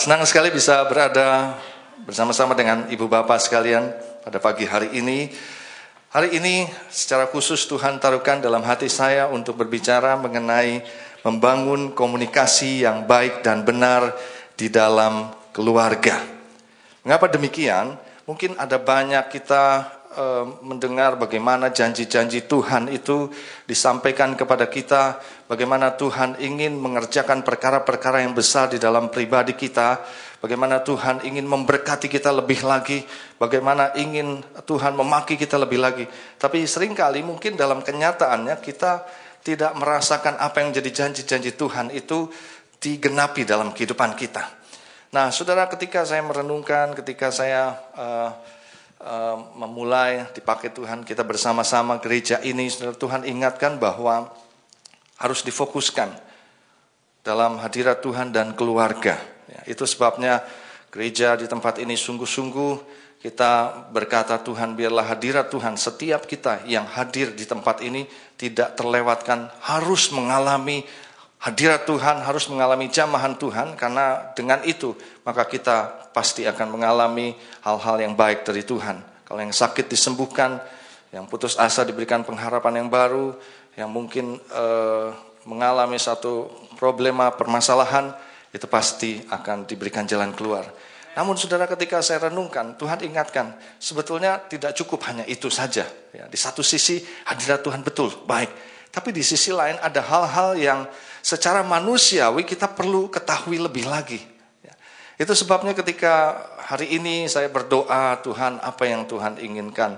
Senang sekali bisa berada bersama-sama dengan Ibu Bapak sekalian pada pagi hari ini. Hari ini secara khusus Tuhan taruhkan dalam hati saya untuk berbicara mengenai membangun komunikasi yang baik dan benar di dalam keluarga. Mengapa demikian? Mungkin ada banyak kita mendengar bagaimana janji-janji Tuhan itu disampaikan kepada kita, bagaimana Tuhan ingin mengerjakan perkara-perkara yang besar di dalam pribadi kita, bagaimana Tuhan ingin memberkati kita lebih lagi, bagaimana ingin Tuhan memakai kita lebih lagi. Tapi seringkali mungkin dalam kenyataannya kita tidak merasakan apa yang jadi janji-janji Tuhan itu digenapi dalam kehidupan kita. Nah, saudara, ketika saya merenungkan, ketika saya memulai dipakai Tuhan kita bersama-sama gereja ini, saudara, Tuhan ingatkan bahwa harus difokuskan dalam hadirat Tuhan dan keluarga. Ya, itu sebabnya gereja di tempat ini sungguh-sungguh kita berkata, Tuhan, biarlah hadirat Tuhan setiap kita yang hadir di tempat ini tidak terlewatkan, harus mengalami hadirat Tuhan, harus mengalami jamahan Tuhan, karena dengan itu maka kita pasti akan mengalami hal-hal yang baik dari Tuhan. Kalau yang sakit disembuhkan, yang putus asa diberikan pengharapan yang baru, yang mungkin mengalami satu problema, permasalahan, itu pasti akan diberikan jalan keluar. Namun saudara, ketika saya renungkan, Tuhan ingatkan, sebetulnya tidak cukup hanya itu saja. Ya, di satu sisi hadirat Tuhan betul, baik. Tapi di sisi lain ada hal-hal yang secara manusiawi kita perlu ketahui lebih lagi. Itu sebabnya ketika hari ini saya berdoa, Tuhan, apa yang Tuhan inginkan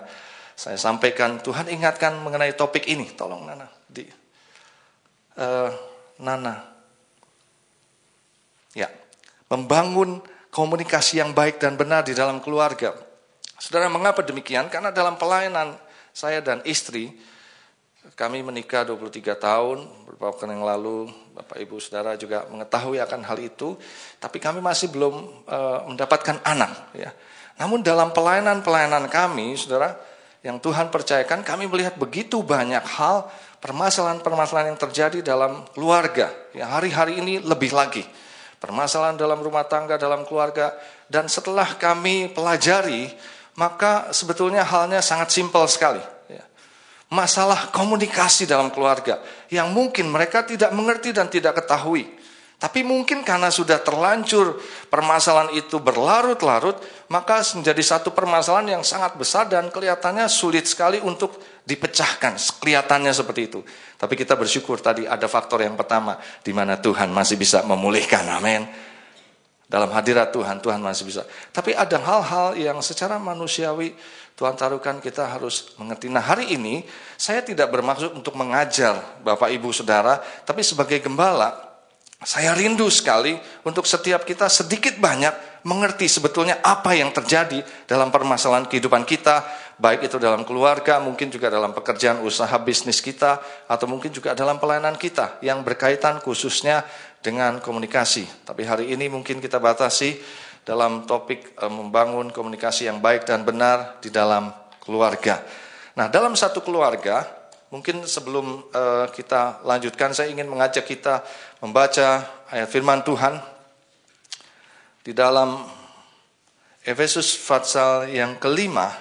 saya sampaikan, Tuhan ingatkan mengenai topik ini. Tolong Nana, Nana. Ya, membangun komunikasi yang baik dan benar di dalam keluarga. Saudara, mengapa demikian? Karena dalam pelayanan saya dan istri, kami menikah 23 tahun, beberapa waktu yang lalu, Bapak Ibu Saudara juga mengetahui akan hal itu, tapi kami masih belum mendapatkan anak. Ya. Namun dalam pelayanan-pelayanan kami, Saudara, yang Tuhan percayakan, kami melihat begitu banyak hal, permasalahan-permasalahan yang terjadi dalam keluarga. Ya, hari-hari ini lebih lagi. Permasalahan dalam rumah tangga, dalam keluarga, dan setelah kami pelajari, maka sebetulnya halnya sangat simpel sekali. Masalah komunikasi dalam keluarga yang mungkin mereka tidak mengerti dan tidak ketahui. Tapi mungkin karena sudah terlanjur permasalahan itu berlarut-larut, maka menjadi satu permasalahan yang sangat besar dan kelihatannya sulit sekali untuk dipecahkan. Kelihatannya seperti itu. Tapi kita bersyukur tadi ada faktor yang pertama, di mana Tuhan masih bisa memulihkan. Amin. Dalam hadirat Tuhan, Tuhan masih bisa. Tapi ada hal-hal yang secara manusiawi Tuhan taruhkan kita harus mengerti. Nah, hari ini saya tidak bermaksud untuk mengajar Bapak Ibu Saudara, tapi sebagai gembala saya rindu sekali untuk setiap kita sedikit banyak mengerti sebetulnya apa yang terjadi dalam permasalahan kehidupan kita, baik itu dalam keluarga, mungkin juga dalam pekerjaan usaha bisnis kita, atau mungkin juga dalam pelayanan kita yang berkaitan khususnya dengan komunikasi. Tapi hari ini mungkin kita batasi dalam topik membangun komunikasi yang baik dan benar di dalam keluarga. Nah, dalam satu keluarga, mungkin sebelum kita lanjutkan, saya ingin mengajak kita membaca ayat firman Tuhan di dalam Efesus pasal yang kelima,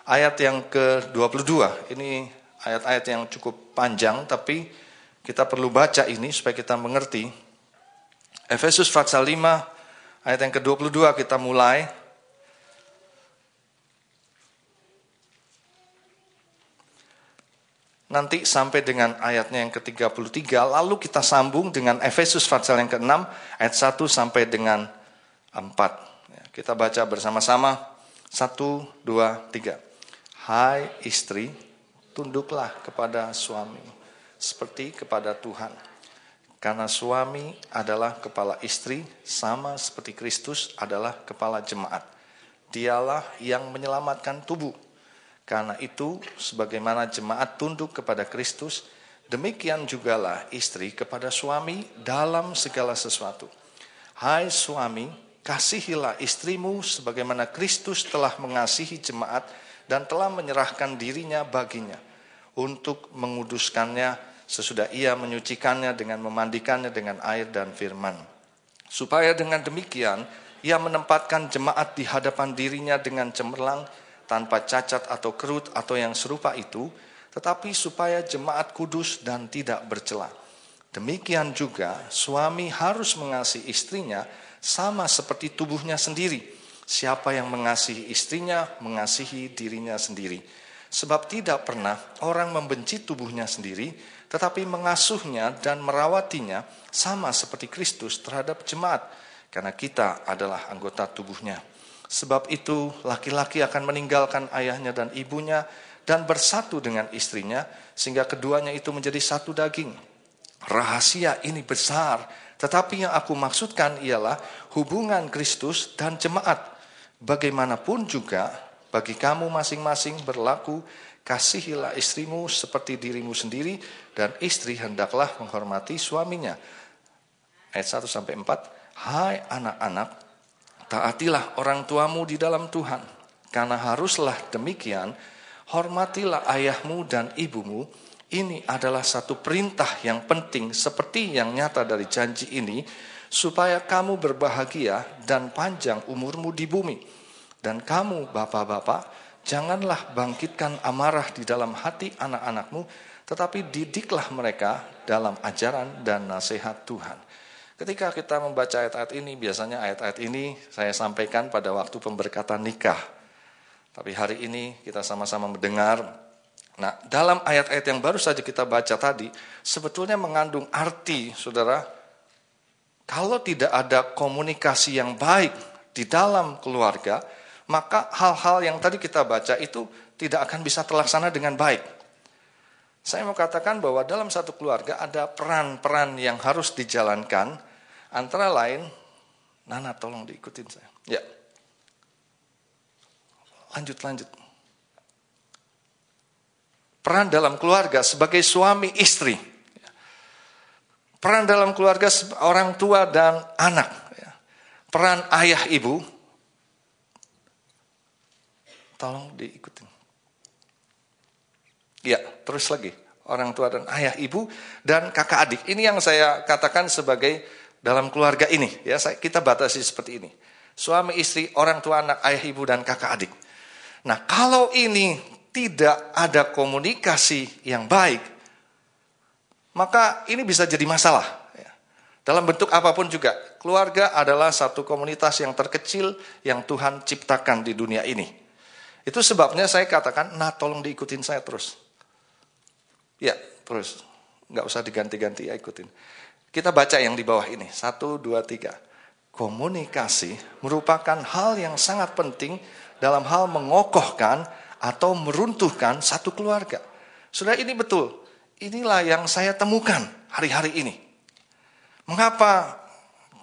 ayat yang ke-22. Ini ayat-ayat yang cukup panjang, tapi kita perlu baca ini supaya kita mengerti. Efesus pasal 5, ayat yang ke-22 kita mulai. Nanti sampai dengan ayatnya yang ke-33, lalu kita sambung dengan Efesus pasal yang ke-6, ayat 1 sampai dengan 4. Kita baca bersama-sama, 1, 2, 3. Hai istri, tunduklah kepada suami, seperti kepada Tuhan. Karena suami adalah kepala istri, sama seperti Kristus adalah kepala jemaat. Dialah yang menyelamatkan tubuh. Karena itu, sebagaimana jemaat tunduk kepada Kristus, demikian jugalah istri kepada suami dalam segala sesuatu. Hai suami, kasihilah istrimu sebagaimana Kristus telah mengasihi jemaat dan telah menyerahkan dirinya baginya untuk menguduskannya sesudah ia menyucikannya dengan memandikannya dengan air dan firman, Supaya dengan demikian, ia menempatkan jemaat di hadapan dirinya dengan cemerlang, tanpa cacat atau kerut atau yang serupa itu, tetapi supaya jemaat kudus dan tidak bercela. Demikian juga, suami harus mengasihi istrinya sama seperti tubuhnya sendiri. Siapa yang mengasihi istrinya, mengasihi dirinya sendiri. Sebab tidak pernah orang membenci tubuhnya sendiri, tetapi mengasuhnya dan merawatinya sama seperti Kristus terhadap jemaat, karena kita adalah anggota tubuhnya. Sebab itu laki-laki akan meninggalkan ayahnya dan ibunya dan bersatu dengan istrinya, sehingga keduanya itu menjadi satu daging. Rahasia ini besar, tetapi yang aku maksudkan ialah hubungan Kristus dan jemaat. Bagaimanapun juga, bagi kamu masing-masing berlaku, kasihilah istrimu seperti dirimu sendiri, dan istri hendaklah menghormati suaminya. Ayat 1-4, hai anak-anak, taatilah orang tuamu di dalam Tuhan, karena haruslah demikian. Hormatilah ayahmu dan ibumu. Ini adalah satu perintah yang penting seperti yang nyata dari janji ini, supaya kamu berbahagia dan panjang umurmu di bumi. Dan kamu bapak-bapak, janganlah bangkitkan amarah di dalam hati anak-anakmu, tetapi didiklah mereka dalam ajaran dan nasihat Tuhan. Ketika kita membaca ayat-ayat ini, biasanya ayat-ayat ini saya sampaikan pada waktu pemberkatan nikah. Tapi hari ini kita sama-sama mendengar. Nah, dalam ayat-ayat yang baru saja kita baca tadi, sebetulnya mengandung arti, saudara, kalau tidak ada komunikasi yang baik di dalam keluarga, maka hal-hal yang tadi kita baca itu tidak akan bisa terlaksana dengan baik. Saya mau katakan bahwa dalam satu keluarga ada peran-peran yang harus dijalankan, antara lain, Nana tolong diikutin saya. Ya. Lanjut. Peran dalam keluarga sebagai suami istri. Peran dalam keluarga orang tua dan anak. Peran ayah ibu. Tolong diikutin. Ya, terus lagi. Orang tua dan ayah ibu dan kakak adik. Ini yang saya katakan sebagai dalam keluarga ini. Ya, kita batasi seperti ini. Suami istri, orang tua anak, ayah ibu dan kakak adik. Nah, kalau ini tidak ada komunikasi yang baik, maka ini bisa jadi masalah. Dalam bentuk apapun juga, keluarga adalah satu komunitas yang terkecil yang Tuhan ciptakan di dunia ini. Itu sebabnya saya katakan, nah tolong diikutin saya terus. Ya, terus. Nggak usah diganti-ganti, ya ikutin. Kita baca yang di bawah ini. 1, 2, 3. Komunikasi merupakan hal yang sangat penting dalam hal mengokohkan atau meruntuhkan satu keluarga. Sudah ini betul. Inilah yang saya temukan hari-hari ini. Mengapa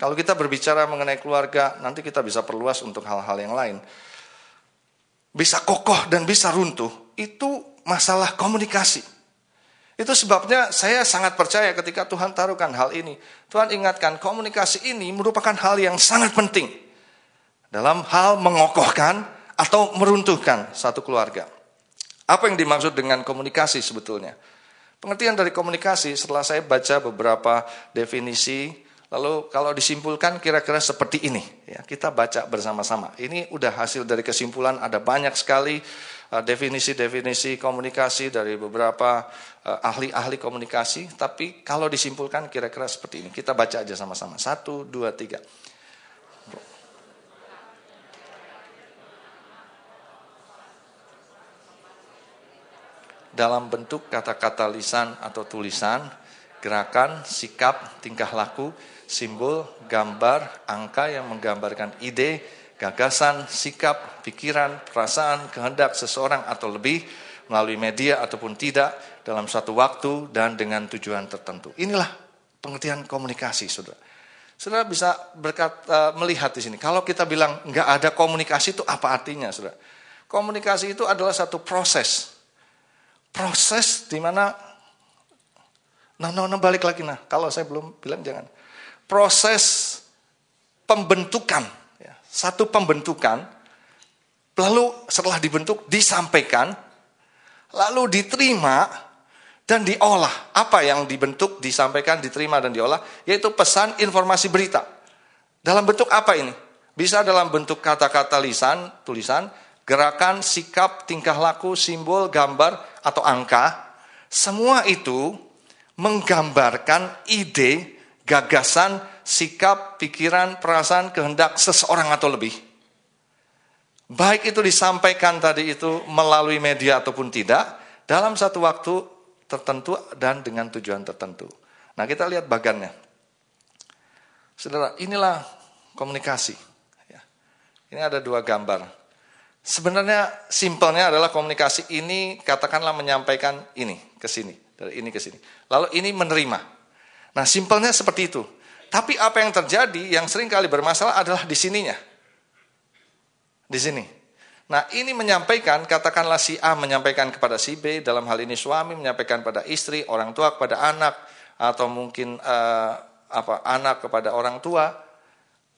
kalau kita berbicara mengenai keluarga, nanti kita bisa perluas untuk hal-hal yang lain. Bisa kokoh dan bisa runtuh, itu masalah komunikasi. Itu sebabnya saya sangat percaya ketika Tuhan taruhkan hal ini. Tuhan ingatkan komunikasi ini merupakan hal yang sangat penting dalam hal mengokohkan atau meruntuhkan satu keluarga. Apa yang dimaksud dengan komunikasi sebetulnya? Pengertian dari komunikasi setelah saya baca beberapa definisi, lalu kalau disimpulkan kira-kira seperti ini. Ya, kita baca bersama-sama. Ini udah hasil dari kesimpulan, ada banyak sekali definisi-definisi komunikasi dari beberapa ahli-ahli komunikasi. Tapi kalau disimpulkan kira-kira seperti ini. Kita baca aja sama-sama. 1, 2, 3. Dalam bentuk kata-kata lisan atau tulisan, gerakan, sikap, tingkah laku, simbol, gambar, angka yang menggambarkan ide, gagasan, sikap, pikiran, perasaan, kehendak seseorang atau lebih melalui media ataupun tidak dalam satu waktu dan dengan tujuan tertentu. Inilah pengertian komunikasi, saudara. Saudara bisa melihat di sini. Kalau kita bilang nggak ada komunikasi itu apa artinya, saudara? Komunikasi itu adalah satu proses. Proses di mana, balik lagi kalau saya belum bilang jangan. Proses pembentukan, ya, satu pembentukan, lalu setelah dibentuk disampaikan, lalu diterima dan diolah. Apa yang dibentuk, disampaikan, diterima dan diolah, yaitu pesan, informasi, berita. Dalam bentuk apa ini? Bisa dalam bentuk kata-kata lisan, tulisan, gerakan, sikap, tingkah laku, simbol, gambar, atau angka. Semua itu menggambarkan ide, gagasan, sikap, pikiran, perasaan, kehendak seseorang atau lebih. Baik itu disampaikan tadi itu melalui media ataupun tidak, dalam satu waktu tertentu dan dengan tujuan tertentu. Nah, kita lihat bagannya. Saudara, inilah komunikasi. Ini ada dua gambar. Sebenarnya simpelnya adalah komunikasi ini katakanlah menyampaikan ini ke sini, dari ini ke sini. Lalu ini menerima. Nah, simpelnya seperti itu. Tapi apa yang terjadi yang sering kali bermasalah adalah di sininya. Di sini. Nah, ini menyampaikan, katakanlah si A menyampaikan kepada si B, dalam hal ini suami menyampaikan pada istri, orang tua kepada anak, atau mungkin anak kepada orang tua.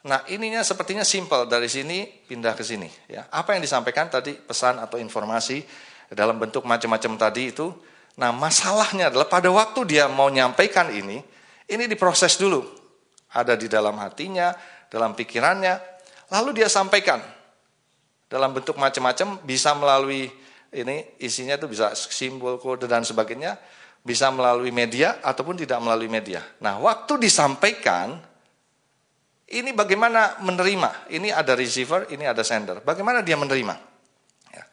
Nah, ininya sepertinya simpel, dari sini pindah ke sini. Ya. Apa yang disampaikan tadi, pesan atau informasi dalam bentuk macam-macam tadi itu. Nah, masalahnya adalah pada waktu dia mau nyampaikan ini diproses dulu. Ada di dalam hatinya, dalam pikirannya, lalu dia sampaikan. Dalam bentuk macam-macam, bisa melalui ini, isinya itu bisa simbol, kode, dan sebagainya. Bisa melalui media, ataupun tidak melalui media. Nah, waktu disampaikan, ini bagaimana menerima? Ini ada receiver, ini ada sender. Bagaimana dia menerima? Ya.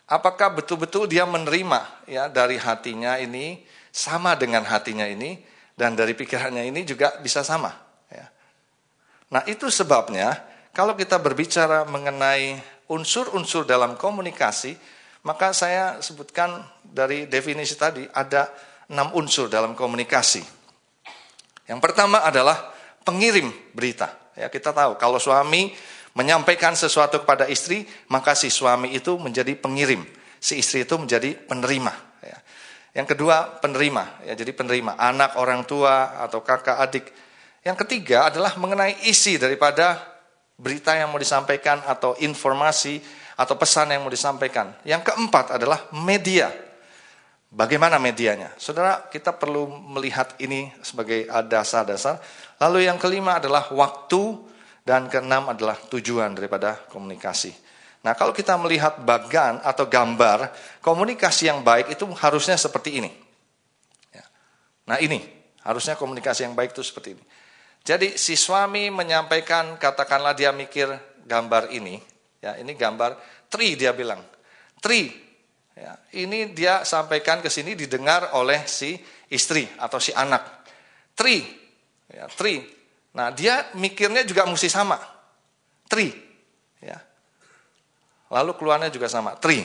Apakah betul-betul dia menerima ya dari hatinya ini sama dengan hatinya ini, dan dari pikirannya ini juga bisa sama? Ya. Nah, itu sebabnya kalau kita berbicara mengenai unsur-unsur dalam komunikasi, maka saya sebutkan dari definisi tadi ada 6 unsur dalam komunikasi. Yang pertama adalah pengirim berita. Ya, kita tahu kalau suami menyampaikan sesuatu kepada istri, maka si suami itu menjadi pengirim, si istri itu menjadi penerima. Ya. Yang kedua penerima, ya, jadi penerima anak, orang tua atau kakak, adik. Yang ketiga adalah mengenai isi daripada berita yang mau disampaikan atau informasi atau pesan yang mau disampaikan. Yang keempat adalah media. Bagaimana medianya? Saudara, kita perlu melihat ini sebagai dasar-dasar. Lalu yang kelima adalah waktu, dan keenam adalah tujuan daripada komunikasi. Nah, kalau kita melihat bagan atau gambar, komunikasi yang baik itu harusnya seperti ini. Nah, ini harusnya komunikasi yang baik itu seperti ini. Jadi si suami menyampaikan, katakanlah dia mikir gambar ini, ya ini gambar tree, dia bilang tree. Ya, ini dia sampaikan ke sini didengar oleh si istri atau si anak. Tree. Ya, tree. Nah, dia mikirnya juga mesti sama. Tree. Ya. Lalu keluarnya juga sama. Tree.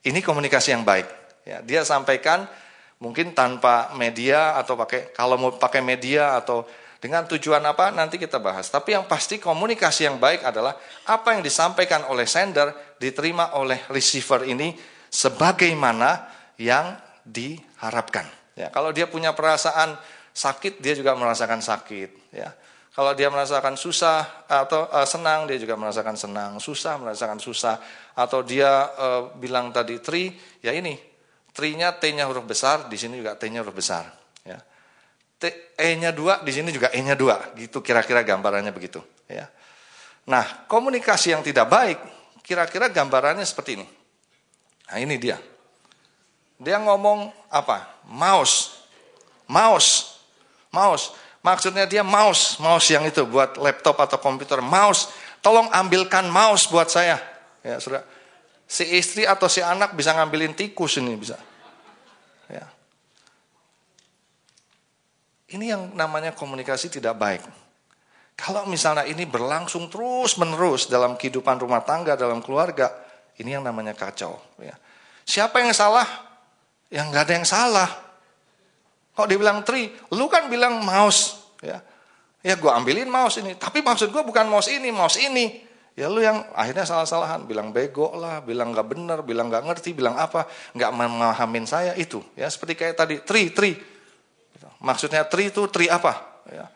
Ini komunikasi yang baik. Ya, dia sampaikan mungkin tanpa media atau kalau mau pakai media atau dengan tujuan apa nanti kita bahas. Tapi yang pasti komunikasi yang baik adalah apa yang disampaikan oleh sender diterima oleh receiver ini sebagaimana yang diharapkan. Ya, kalau dia punya perasaan sakit, dia juga merasakan sakit. Ya, kalau dia merasakan susah atau senang, dia juga merasakan senang. Susah, merasakan susah. Atau dia bilang tadi tree, ya ini tree-nya T-nya huruf besar, di sini juga T-nya huruf besar. Ya, E-nya 2, di sini juga E-nya 2. Gitu kira-kira gambarannya begitu. Ya. Nah, komunikasi yang tidak baik, kira-kira gambarannya seperti ini. Nah, ini dia. Dia ngomong apa? Mouse. Maksudnya dia mouse yang itu buat laptop atau komputer. Mouse. Tolong ambilkan mouse buat saya. Ya, sudah. Si istri atau si anak bisa ngambilin tikus ini bisa. Ya. Ini yang namanya komunikasi tidak baik. Kalau misalnya ini berlangsung terus-menerus dalam kehidupan rumah tangga, dalam keluarga, ini yang namanya kacau. Ya. Siapa yang salah? Yang nggak ada yang salah. Kok dibilang tree? Lu kan bilang mouse. Ya gue ambilin mouse ini. Tapi maksud gue bukan mouse ini, mouse ini. Ya lu yang akhirnya salah-salahan. Bilang bego lah, bilang nggak benar, bilang nggak ngerti, bilang apa. Nggak memahamin saya itu. Ya seperti kayak tadi, tree. Maksudnya tree itu tree apa? Ya.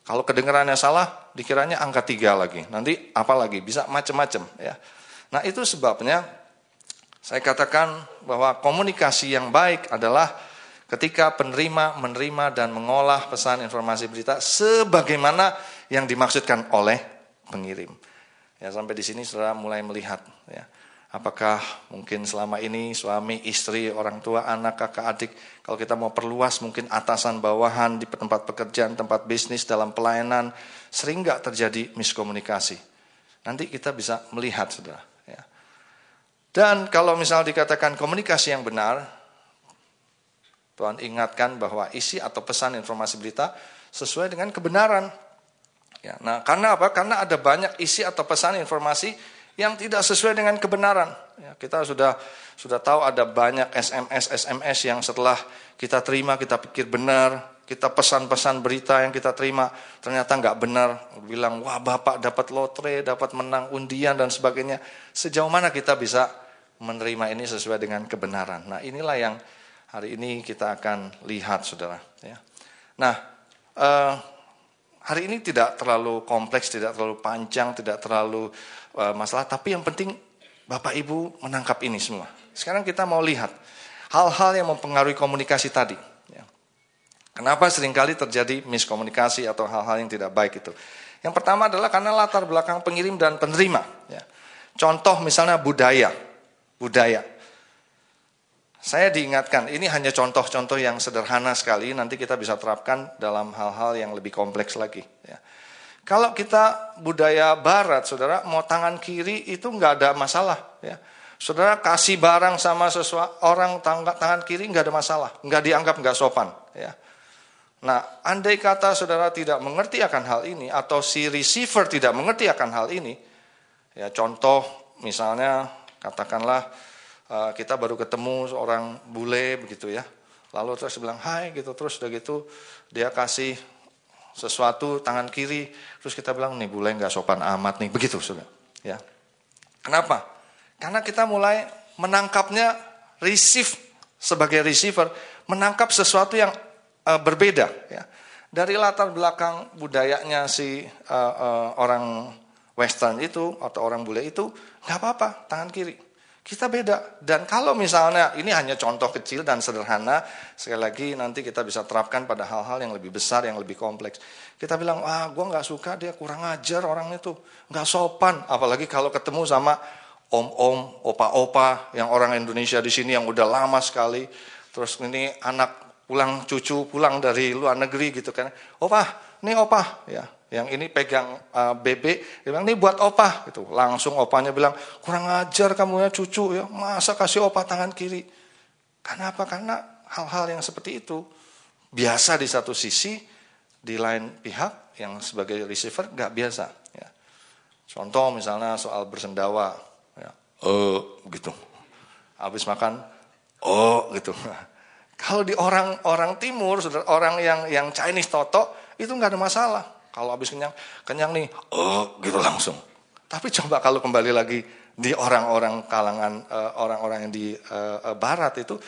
Kalau kedengarannya salah, dikiranya angka 3 lagi. Nanti apa lagi? Bisa macam-macam. Ya. Nah itu sebabnya saya katakan bahwa komunikasi yang baik adalah Ketika penerima menerima dan mengolah pesan informasi berita sebagaimana yang dimaksudkan oleh pengirim. Ya, sampai di sini saudara mulai melihat ya. Apakah mungkin selama ini suami, istri, orang tua, anak, kakak, adik, kalau kita mau perluas mungkin atasan, bawahan di tempat pekerjaan, tempat bisnis, dalam pelayanan, sering nggak terjadi miskomunikasi. Nanti kita bisa melihat saudara. Ya. Dan kalau misal dikatakan komunikasi yang benar, Tuhan ingatkan bahwa isi atau pesan informasi berita sesuai dengan kebenaran. Ya, nah, karena apa? Karena ada banyak isi atau pesan informasi yang tidak sesuai dengan kebenaran. Ya, kita sudah tahu ada banyak SMS yang setelah kita terima kita pikir benar, kita pesan-pesan berita yang kita terima ternyata nggak benar. Bilang wah Bapak dapat lotre, dapat menang undian dan sebagainya. Sejauh mana kita bisa menerima ini sesuai dengan kebenaran? Nah, inilah yang hari ini kita akan lihat saudara. Ya. Nah, hari ini tidak terlalu kompleks, tidak terlalu panjang, tidak terlalu masalah. Tapi yang penting Bapak Ibu menangkap ini semua. Sekarang kita mau lihat hal-hal yang mempengaruhi komunikasi tadi. Ya. Kenapa seringkali terjadi miskomunikasi atau hal-hal yang tidak baik itu. Yang pertama adalah karena latar belakang pengirim dan penerima. Ya. Contoh misalnya budaya. Saya diingatkan, ini hanya contoh-contoh yang sederhana sekali, nanti kita bisa terapkan dalam hal-hal yang lebih kompleks lagi. Ya. Kalau kita budaya barat, saudara, mau tangan kiri itu nggak ada masalah. Ya. Saudara kasih barang sama orang tangan kiri nggak ada masalah, nggak dianggap nggak sopan. Ya. Nah, andai kata saudara tidak mengerti akan hal ini, atau si receiver tidak mengerti akan hal ini, ya contoh misalnya katakanlah, kita baru ketemu seorang bule begitu ya. Lalu terus bilang hai gitu, terus udah gitu dia kasih sesuatu tangan kiri, terus kita bilang nih bule nggak sopan amat nih, begitu sudah. Ya. Kenapa? Karena kita mulai menangkapnya sebagai receiver, menangkap sesuatu yang berbeda. Ya. Dari latar belakang budayanya si orang Western itu atau orang bule itu nggak apa-apa tangan kiri. Kita beda. Dan kalau misalnya, ini hanya contoh kecil dan sederhana, sekali lagi nanti kita bisa terapkan pada hal-hal yang lebih besar, yang lebih kompleks. Kita bilang, gue gak suka, dia kurang ajar orang itu, gak sopan. Apalagi kalau ketemu sama om-om, opa-opa, yang orang Indonesia di sini yang udah lama sekali. Terus ini anak cucu pulang dari luar negeri gitu kan. Opa, ini opa, ya. Yang ini pegang bebek, dia bilang, ini buat opa. Gitu. Langsung opanya bilang, kurang ajar kamu ya cucu, ya masa kasih opa tangan kiri. Kenapa? Karena hal-hal yang seperti itu, biasa di satu sisi, di lain pihak, yang sebagai receiver, gak biasa. Ya. Contoh misalnya soal bersendawa, ya. Gitu. Habis makan, gitu. Kalau di orang timur, orang yang Chinese toto, itu gak ada masalah. Kalau habis kenyang nih, gitu langsung. Tapi coba kalau kembali lagi di orang-orang kalangan orang-orang yang di barat itu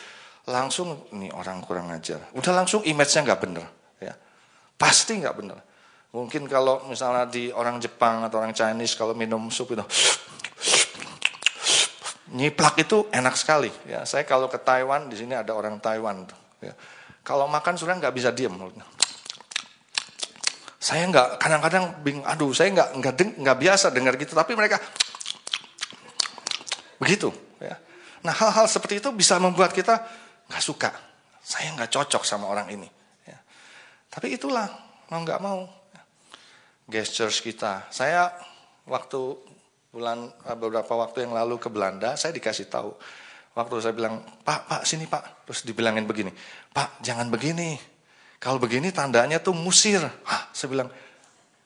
langsung nih orang kurang ajar. Udah langsung image-nya nggak bener, ya. Pasti nggak bener. Mungkin kalau misalnya di orang Jepang atau orang Chinese kalau minum sup itu nyiplak itu enak sekali. Ya, saya kalau ke Taiwan di sini ada orang Taiwan tuh. Ya. Kalau makan sudah nggak bisa diem mulutnya. Saya kadang-kadang bingung, saya nggak biasa dengar gitu, tapi mereka begitu. Ya. Nah hal-hal seperti itu bisa membuat kita nggak suka, saya nggak cocok sama orang ini. Ya. Tapi itulah mau nggak mau, gestures kita. Saya waktu beberapa waktu yang lalu ke Belanda, saya dikasih tahu. Waktu saya bilang, Pak sini Pak, terus dibilangin begini, Pak jangan begini. Kalau begini tandanya tuh ngusir. Saya bilang,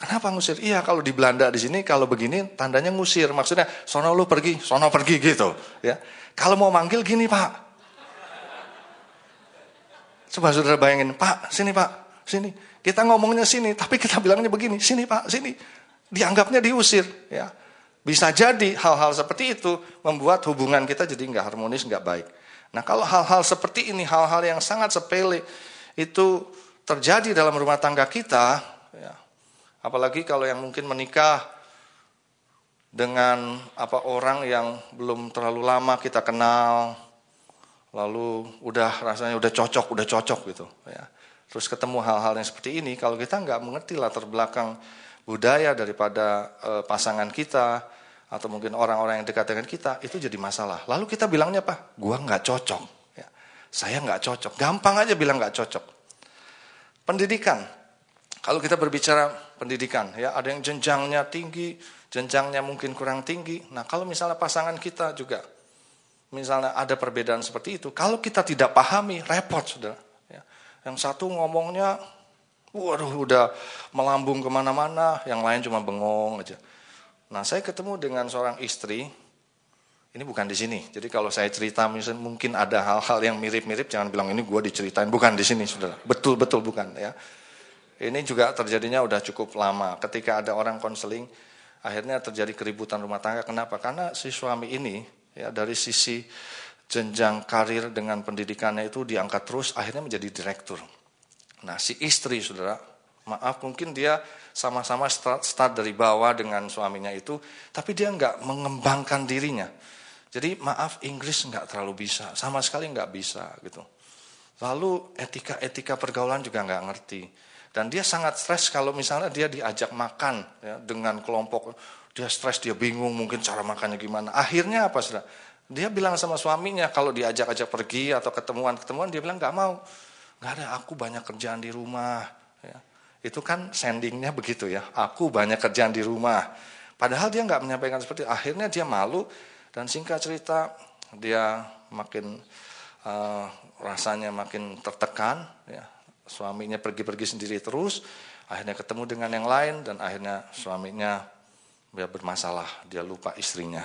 kenapa ngusir? Iya kalau di Belanda di sini kalau begini tandanya ngusir. Maksudnya sono pergi gitu. Ya. Kalau mau manggil gini Pak. Coba saudara bayangin, Pak sini Pak, sini. Kita ngomongnya sini, tapi kita bilangnya begini, sini Pak, sini. Dianggapnya diusir. Ya. Bisa jadi hal-hal seperti itu membuat hubungan kita jadi nggak harmonis, nggak baik. Nah kalau hal-hal seperti ini, hal-hal yang sangat sepele itu terjadi dalam rumah tangga kita, ya, apalagi kalau yang mungkin menikah dengan orang yang belum terlalu lama kita kenal, lalu rasanya udah cocok gitu ya. Terus ketemu hal-hal yang seperti ini, kalau kita nggak mengerti latar belakang budaya daripada pasangan kita atau mungkin orang-orang yang dekat dengan kita, itu jadi masalah. Lalu kita bilangnya apa? Gua nggak cocok, ya. Saya nggak cocok. Gampang aja bilang nggak cocok. Pendidikan, kalau kita berbicara pendidikan, ya ada yang jenjangnya tinggi, jenjangnya mungkin kurang tinggi. Nah kalau misalnya pasangan kita juga, misalnya ada perbedaan seperti itu, kalau kita tidak pahami, repot saudara. Ya. Yang satu ngomongnya, waduh udah melambung kemana-mana, yang lain cuma bengong aja. Nah saya ketemu dengan seorang istri, ini bukan di sini. Jadi kalau saya cerita misalnya mungkin ada hal-hal yang mirip-mirip, jangan bilang ini gue diceritain, bukan di sini saudara. Betul-betul bukan ya. Ini juga terjadinya udah cukup lama. Ketika ada orang konseling, akhirnya terjadi keributan rumah tangga. Kenapa? Karena si suami ini ya dari sisi jenjang karir dengan pendidikannya itu diangkat terus, akhirnya menjadi direktur. Nah si istri saudara, maaf mungkin dia sama-sama start dari bawah dengan suaminya itu, tapi dia nggak mengembangkan dirinya. Jadi maaf Inggris nggak terlalu bisa, sama sekali nggak bisa gitu. Lalu etika pergaulan juga nggak ngerti. Dan dia sangat stres kalau misalnya dia diajak makan ya, dengan kelompok, dia stres, dia bingung mungkin cara makannya gimana. Akhirnya apa saudara? Dia bilang sama suaminya kalau diajak-ajak pergi atau ketemuan, dia bilang nggak mau. Nggak ada, aku banyak kerjaan di rumah. Ya. Itu kan sendingnya begitu ya, aku banyak kerjaan di rumah. Padahal dia nggak menyampaikan seperti itu. Akhirnya dia malu dan singkat cerita dia makin rasanya makin tertekan. Ya. Suaminya pergi-pergi sendiri terus, akhirnya ketemu dengan yang lain dan akhirnya suaminya dia bermasalah, dia lupa istrinya.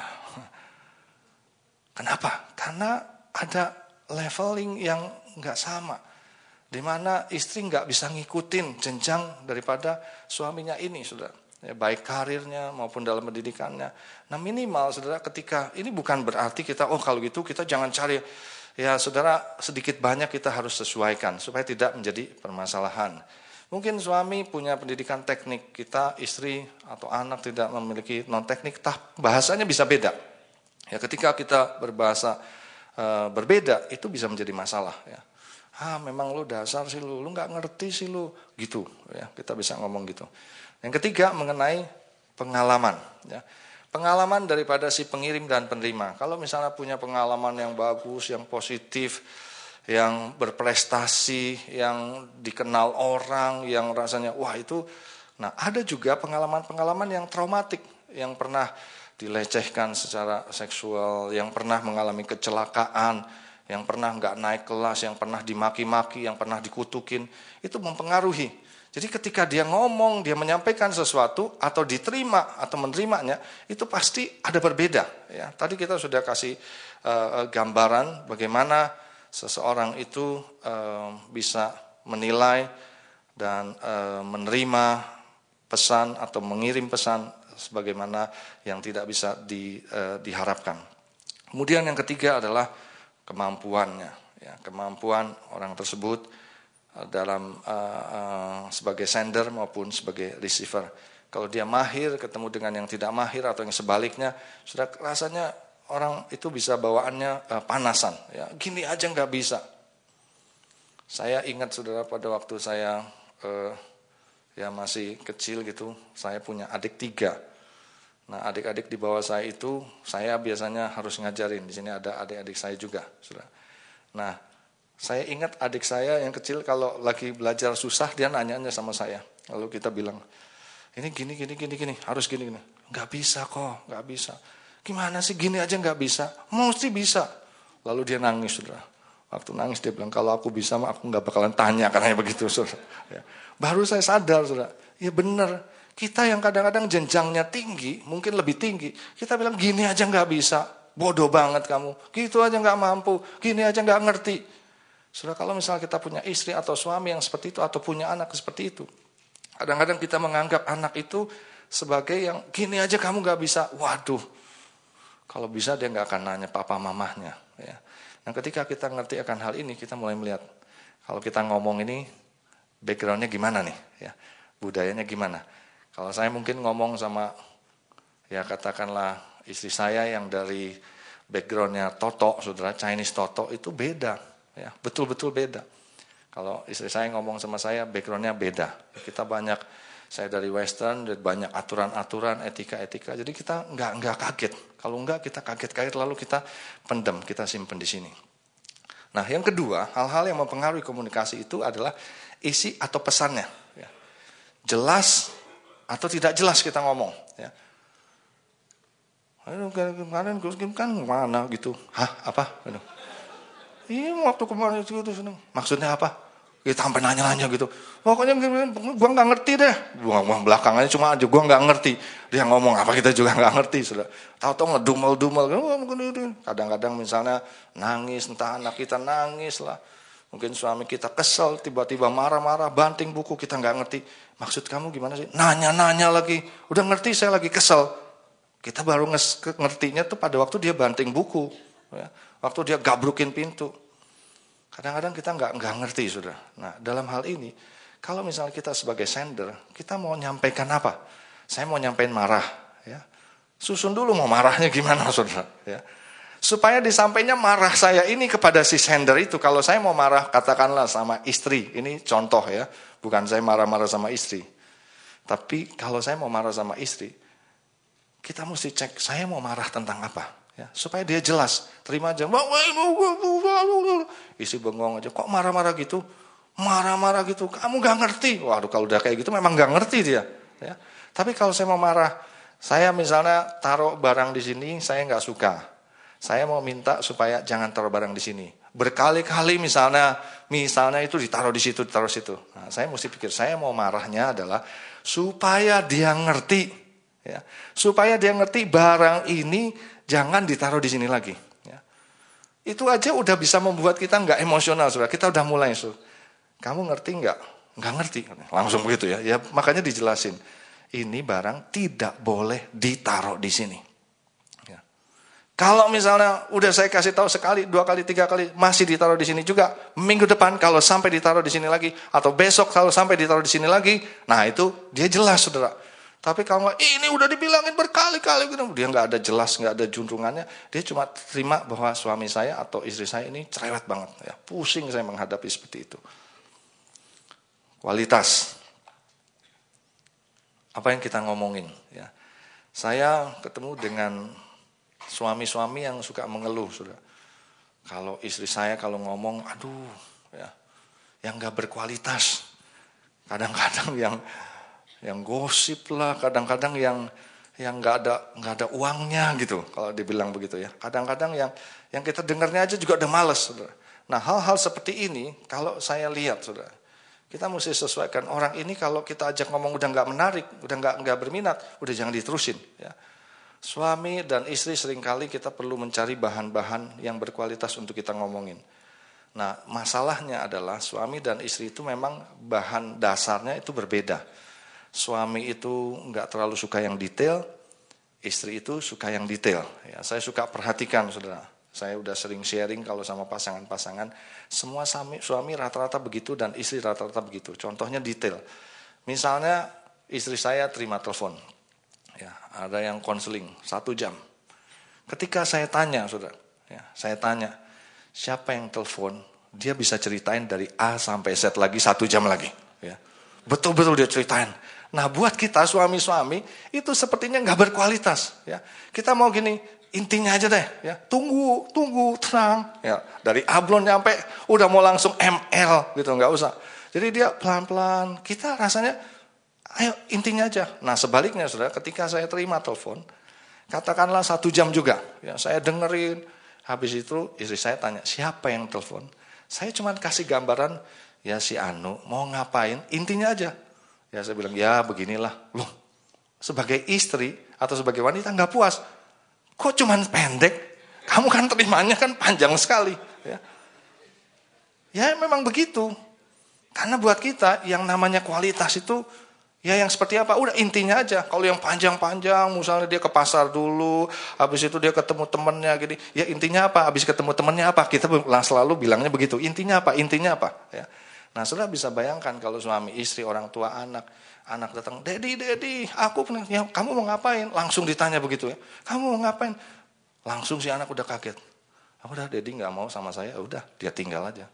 Kenapa? Karena ada leveling yang nggak sama. Di mana istri nggak bisa ngikutin jenjang daripada suaminya ini, saudara. Ya, baik karirnya maupun dalam pendidikannya. Nah minimal, saudara, ketika ini bukan berarti kita, kalau gitu kita jangan cari. Ya saudara, sedikit banyak kita harus sesuaikan supaya tidak menjadi permasalahan. Mungkin suami punya pendidikan teknik, kita istri atau anak tidak memiliki non teknik, bahasanya bisa beda. Ya ketika kita berbahasa berbeda itu bisa menjadi masalah. Ya. Memang lu dasar sih lu nggak ngerti sih lu, gitu. Ya kita bisa ngomong gitu. Yang ketiga mengenai pengalaman. Ya. Pengalaman daripada si pengirim dan penerima. Kalau misalnya punya pengalaman yang bagus, yang positif, yang berprestasi, yang dikenal orang, yang rasanya wah itu. Nah ada juga pengalaman-pengalaman yang traumatik, yang pernah dilecehkan secara seksual, yang pernah mengalami kecelakaan, yang pernah nggak naik kelas, yang pernah dimaki-maki, yang pernah dikutukin, itu mempengaruhi. Jadi ketika dia ngomong, dia menyampaikan sesuatu atau diterima atau menerimanya, itu pasti ada berbeda. Ya, tadi kita sudah kasih gambaran bagaimana seseorang itu bisa menilai dan menerima pesan atau mengirim pesan sebagaimana yang tidak bisa diharapkan. Kemudian yang ketiga adalah kemampuannya. Ya, kemampuan orang tersebut dalam sebagai sender maupun sebagai receiver. Kalau dia mahir ketemu dengan yang tidak mahir atau yang sebaliknya, sudah rasanya orang itu bisa bawaannya panasan. Ya, gini aja nggak bisa. Saya ingat saudara pada waktu saya ya masih kecil gitu, saya punya adik 3. Nah adik-adik di bawah saya itu, saya biasanya harus ngajarin. Di sini ada adik-adik saya juga, saudara. Nah saya ingat adik saya yang kecil kalau lagi belajar susah dia nanya sama saya. Lalu kita bilang, ini gini, harus gini. Nggak bisa kok, nggak bisa. Gimana sih gini aja nggak bisa? Mesti bisa. Lalu dia nangis, saudara. Waktu nangis dia bilang, kalau aku bisa aku nggak bakalan tanya, katanya begitu, saudara. Ya. Baru saya sadar, saudara. Ya benar. Kita yang kadang-kadang jenjangnya tinggi, mungkin lebih tinggi. Kita bilang gini aja nggak bisa. Bodoh banget kamu. Gitu aja nggak mampu. Gini aja nggak ngerti. Saudara, kalau misalnya kita punya istri atau suami yang seperti itu atau punya anak seperti itu, kadang-kadang kita menganggap anak itu sebagai yang gini aja kamu gak bisa. Waduh, kalau bisa dia gak akan nanya papa mamahnya. Ya. Dan ketika kita ngerti akan hal ini, kita mulai melihat kalau kita ngomong ini backgroundnya gimana nih, ya, budayanya gimana. Kalau saya mungkin ngomong sama ya katakanlah istri saya yang dari backgroundnya Toto, saudara, Chinese Toto itu beda, ya, betul-betul beda. Kalau istri saya ngomong sama saya, backgroundnya beda. Kita banyak, saya dari Western, banyak aturan-aturan, etika-etika, jadi kita nggak kaget. Kalau nggak kita kaget-kaget, lalu kita pendem, kita simpen di sini. Nah, yang kedua, hal-hal yang mempengaruhi komunikasi itu adalah isi atau pesannya. Ya. Jelas atau tidak jelas kita ngomong. Ya. Kemarin kan mana gitu. Hah, apa? Iya, waktu kemarin itu maksudnya apa? Kita sampai nanya-nanya gitu. Pokoknya gua nggak ngerti deh. Gua belakangannya cuma aja gua nggak ngerti. Dia ngomong apa kita juga nggak ngerti, sudah. Tahu-tahu ngedumel-dumel. Kadang-kadang misalnya nangis, entah anak kita nangis lah. Mungkin suami kita kesel, tiba-tiba marah-marah, banting buku, kita nggak ngerti. Maksud kamu gimana sih? Nanya-nanya lagi. Udah ngerti, saya lagi kesel. Kita baru ngertinya tuh pada waktu dia banting buku, ya. Waktu dia gabrukin pintu. Kadang-kadang kita nggak ngerti, saudara. Nah, dalam hal ini, kalau misalnya kita sebagai sender, kita mau nyampaikan apa? Saya mau nyampein marah, ya. Susun dulu mau marahnya gimana, saudara, ya. Supaya disampainya marah saya ini kepada si sender itu. Kalau saya mau marah, katakanlah sama istri, ini contoh ya, bukan saya marah-marah sama istri. Tapi kalau saya mau marah sama istri, kita mesti cek, saya mau marah tentang apa, ya, supaya dia jelas. Terima aja, isi bengong aja, kok marah-marah gitu, kamu gak ngerti. Waduh, kalau udah kayak gitu memang gak ngerti dia, ya. Tapi kalau saya mau marah, saya misalnya taruh barang di sini, saya nggak suka. Saya mau minta supaya jangan taruh barang di sini. Berkali-kali misalnya itu ditaruh di situ, ditaruh situ. Nah, saya mesti pikir, saya mau marahnya adalah supaya dia ngerti, ya. Supaya dia ngerti barang ini jangan ditaruh di sini lagi. Ya. Itu aja udah bisa membuat kita nggak emosional, saudara. Kita udah mulai, saudara. Kamu ngerti nggak? Nggak ngerti, langsung begitu ya. Ya makanya dijelasin. Ini barang tidak boleh ditaruh di sini. Ya. Kalau misalnya udah saya kasih tahu sekali, 2 kali, 3 kali masih ditaruh di sini juga, minggu depan kalau sampai ditaruh di sini lagi, atau besok kalau sampai ditaruh di sini lagi, nah itu dia jelas, saudara. Tapi kalau ini udah dibilangin berkali-kali, dia nggak ada jelas, nggak ada juntrungannya, dia cuma terima bahwa suami saya atau istri saya ini cerewet banget, ya. Pusing saya menghadapi seperti itu. Kualitas. Apa yang kita ngomongin, ya. Saya ketemu dengan suami-suami yang suka mengeluh, saudara. Kalau istri saya kalau ngomong, aduh, ya, yang nggak berkualitas. Kadang-kadang yang gosip lah, kadang-kadang yang nggak ada uangnya gitu, kalau dibilang begitu ya. Kadang-kadang yang kita dengarnya aja juga udah males, saudara. Nah, hal-hal seperti ini kalau saya lihat, saudara, kita mesti sesuaikan. Orang ini kalau kita ajak ngomong udah nggak menarik, udah nggak berminat, udah jangan diterusin. Ya. Suami dan istri seringkali kita perlu mencari bahan-bahan yang berkualitas untuk kita ngomongin. Nah, masalahnya adalah suami dan istri itu memang bahan dasarnya itu berbeda. Suami itu nggak terlalu suka yang detail, istri itu suka yang detail. Ya, saya suka perhatikan, saudara. Saya udah sering sharing kalau sama pasangan-pasangan, semua suami rata-rata begitu dan istri rata-rata begitu. Contohnya detail. Misalnya istri saya terima telepon, ya, ada yang konseling 1 jam. Ketika saya tanya, saudara, ya, saya tanya siapa yang telepon, dia bisa ceritain dari A sampai Z lagi 1 jam lagi. Ya. Betul-betul dia ceritain. Nah, buat kita suami-suami itu sepertinya nggak berkualitas. Ya. Kita mau gini. Intinya aja deh, ya. Tunggu, tenang, ya. Dari ablon nyampe, udah mau langsung ML gitu, nggak usah. Jadi dia pelan-pelan. Kita rasanya, ayo intinya aja. Nah sebaliknya, saudara, ketika saya terima telepon, katakanlah 1 jam juga, ya. Saya dengerin, habis itu istri saya tanya siapa yang telepon. Saya cuma kasih gambaran, ya si Anu mau ngapain, intinya aja. Ya saya bilang ya beginilah. Loh, sebagai istri atau sebagai wanita nggak puas. Kok cuman pendek? Kamu kan terimanya kan panjang sekali. Ya memang begitu. Karena buat kita yang namanya kualitas itu ya yang seperti apa? Udah intinya aja. Kalau yang panjang-panjang, misalnya dia ke pasar dulu, habis itu dia ketemu temennya gini. Ya intinya apa? Habis ketemu temennya apa? Kita selalu bilangnya begitu. Intinya apa? Intinya apa? Ya. Nah saudara bisa bayangkan kalau suami, istri, orang tua, anak datang, Dedi, aku ya, kamu mau ngapain? Langsung ditanya begitu ya. Kamu mau ngapain? Langsung si anak udah kaget. Udah, Daddy nggak mau sama saya, udah dia tinggal aja.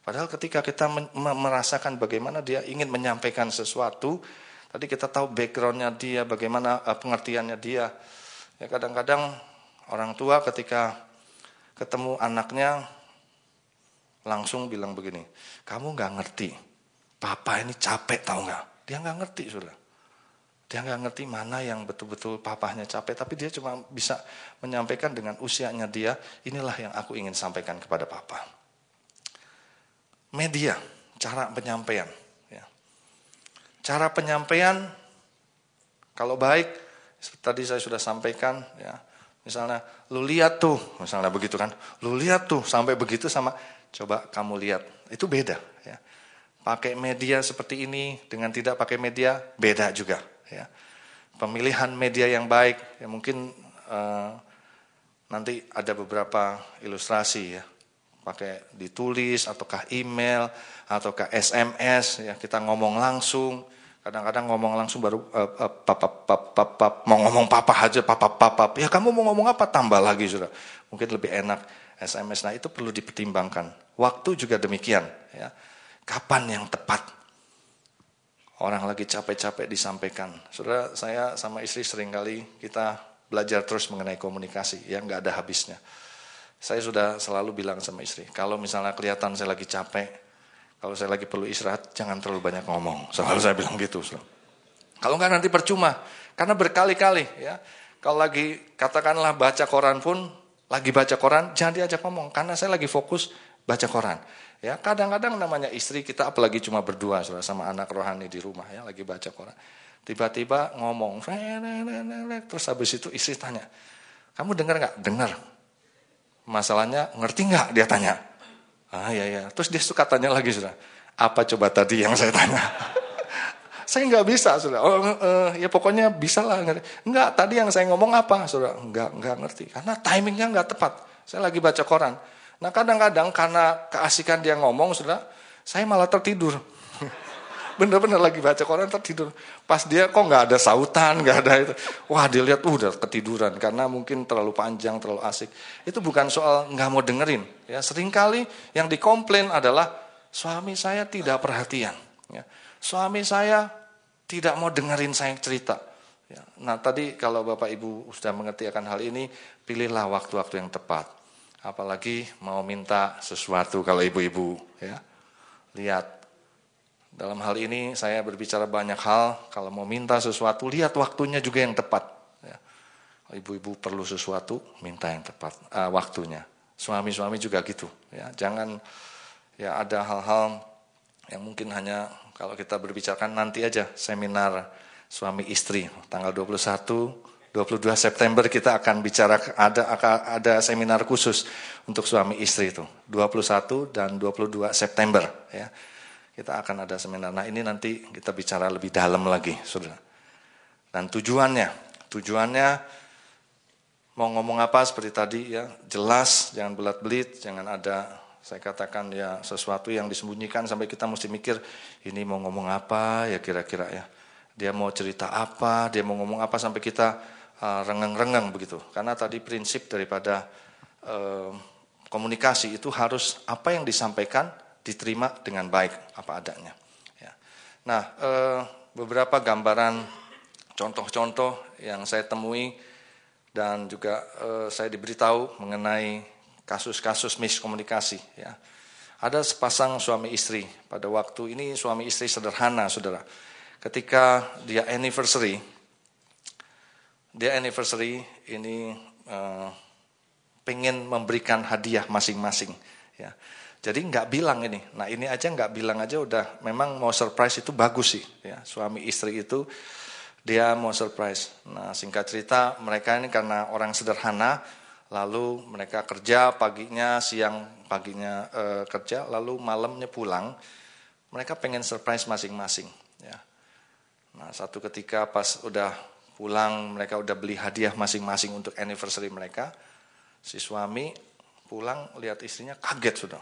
Padahal ketika kita merasakan bagaimana dia ingin menyampaikan sesuatu, tadi kita tahu backgroundnya dia, bagaimana pengertiannya dia. Ya kadang-kadang orang tua ketika ketemu anaknya langsung bilang begini, kamu nggak ngerti, papa ini capek tahu nggak? Dia nggak ngerti sudah. Dia nggak ngerti mana yang betul-betul papahnya capek, tapi dia cuma bisa menyampaikan dengan usianya dia, inilah yang aku ingin sampaikan kepada papa. Media, cara penyampaian. Ya. Cara penyampaian, kalau baik, tadi saya sudah sampaikan, ya, misalnya, lu lihat tuh, misalnya begitu kan, lu lihat tuh, sampai begitu sama, coba kamu lihat, itu beda. Ya. Pakai media seperti ini, dengan tidak pakai media, beda juga. Ya. Pemilihan media yang baik, ya mungkin nanti ada beberapa ilustrasi ya, pakai ditulis ataukah email ataukah SMS ya, kita ngomong langsung. Kadang-kadang ngomong langsung baru mau ngomong papa aja papa ya, kamu mau ngomong apa tambah lagi sudah, mungkin lebih enak SMS. Nah itu perlu dipertimbangkan. Waktu juga demikian ya, kapan yang tepat. Orang lagi capek-capek disampaikan. Saudara, saya sama istri seringkali kita belajar terus mengenai komunikasi, ya nggak ada habisnya. Saya sudah selalu bilang sama istri, kalau misalnya kelihatan saya lagi capek, kalau saya lagi perlu istirahat, jangan terlalu banyak ngomong. Selalu saya bilang gitu. Kalau nggak nanti percuma, karena berkali-kali ya. Kalau lagi katakanlah baca koran pun, lagi baca koran, jangan diajak ngomong, karena saya lagi fokus baca koran. Ya, kadang-kadang namanya istri kita, apalagi cuma berdua sama anak rohani di rumah ya, lagi baca koran. Tiba-tiba ngomong, terus habis itu istri tanya, kamu dengar nggak? Dengar. Masalahnya ngerti nggak? Dia tanya. Ya. Terus dia suka tanya lagi sudah. Apa coba tadi yang saya tanya? Saya nggak bisa sudah. Ya pokoknya bisa lah. Enggak, tadi yang saya ngomong apa? Sudah nggak ngerti. Karena timingnya nggak tepat. Saya lagi baca koran. Nah kadang-kadang karena keasikan dia ngomong, sudah, saya malah tertidur. Bener-bener lagi baca koran tertidur. Pas dia kok nggak ada sautan, nggak ada itu. Wah dia lihat udah ketiduran karena mungkin terlalu panjang, terlalu asik. Itu bukan soal nggak mau dengerin. Ya seringkali yang dikomplain adalah suami saya tidak perhatian. Ya. Suami saya tidak mau dengerin saya cerita. Ya. Nah tadi kalau Bapak Ibu sudah mengerti akan hal ini, pilihlah waktu-waktu yang tepat. Apalagi mau minta sesuatu kalau ibu-ibu ya. Lihat, dalam hal ini saya berbicara banyak hal, kalau mau minta sesuatu lihat waktunya juga yang tepat ya. Ibu-ibu perlu sesuatu, minta yang tepat waktunya. Suami-suami juga gitu ya. Jangan ya ada hal-hal yang mungkin hanya kalau kita berbicarakan nanti aja seminar suami istri tanggal 22 September kita akan bicara, ada seminar khusus untuk suami istri itu 21 dan 22 September ya. Kita akan ada seminar. Nah, ini nanti kita bicara lebih dalam lagi, Saudara. Dan tujuannya mau ngomong apa seperti tadi ya, jelas, jangan belat-belit, jangan ada saya katakan ya sesuatu yang disembunyikan sampai kita mesti mikir ini mau ngomong apa ya kira-kira ya. Dia mau cerita apa, dia mau ngomong apa sampai kita renggang-renggang begitu. Karena tadi prinsip daripada komunikasi itu harus apa yang disampaikan diterima dengan baik apa adanya. Ya. Nah, beberapa gambaran contoh-contoh yang saya temui dan juga saya diberitahu mengenai kasus-kasus miskomunikasi. Ya. Ada sepasang suami istri pada waktu ini, suami istri sederhana, saudara. Ketika dia anniversary ini pengen memberikan hadiah masing-masing ya. Jadi nggak bilang ini. Nah ini aja nggak bilang aja udah memang mau surprise itu bagus sih ya. Suami istri itu dia mau surprise. Nah singkat cerita mereka ini karena orang sederhana, lalu mereka kerja paginya, siang paginya kerja, lalu malamnya pulang. Mereka pengen surprise masing-masing ya. Nah satu ketika pas udah pulang, mereka udah beli hadiah masing-masing untuk anniversary mereka. Si suami pulang lihat istrinya kaget sudah.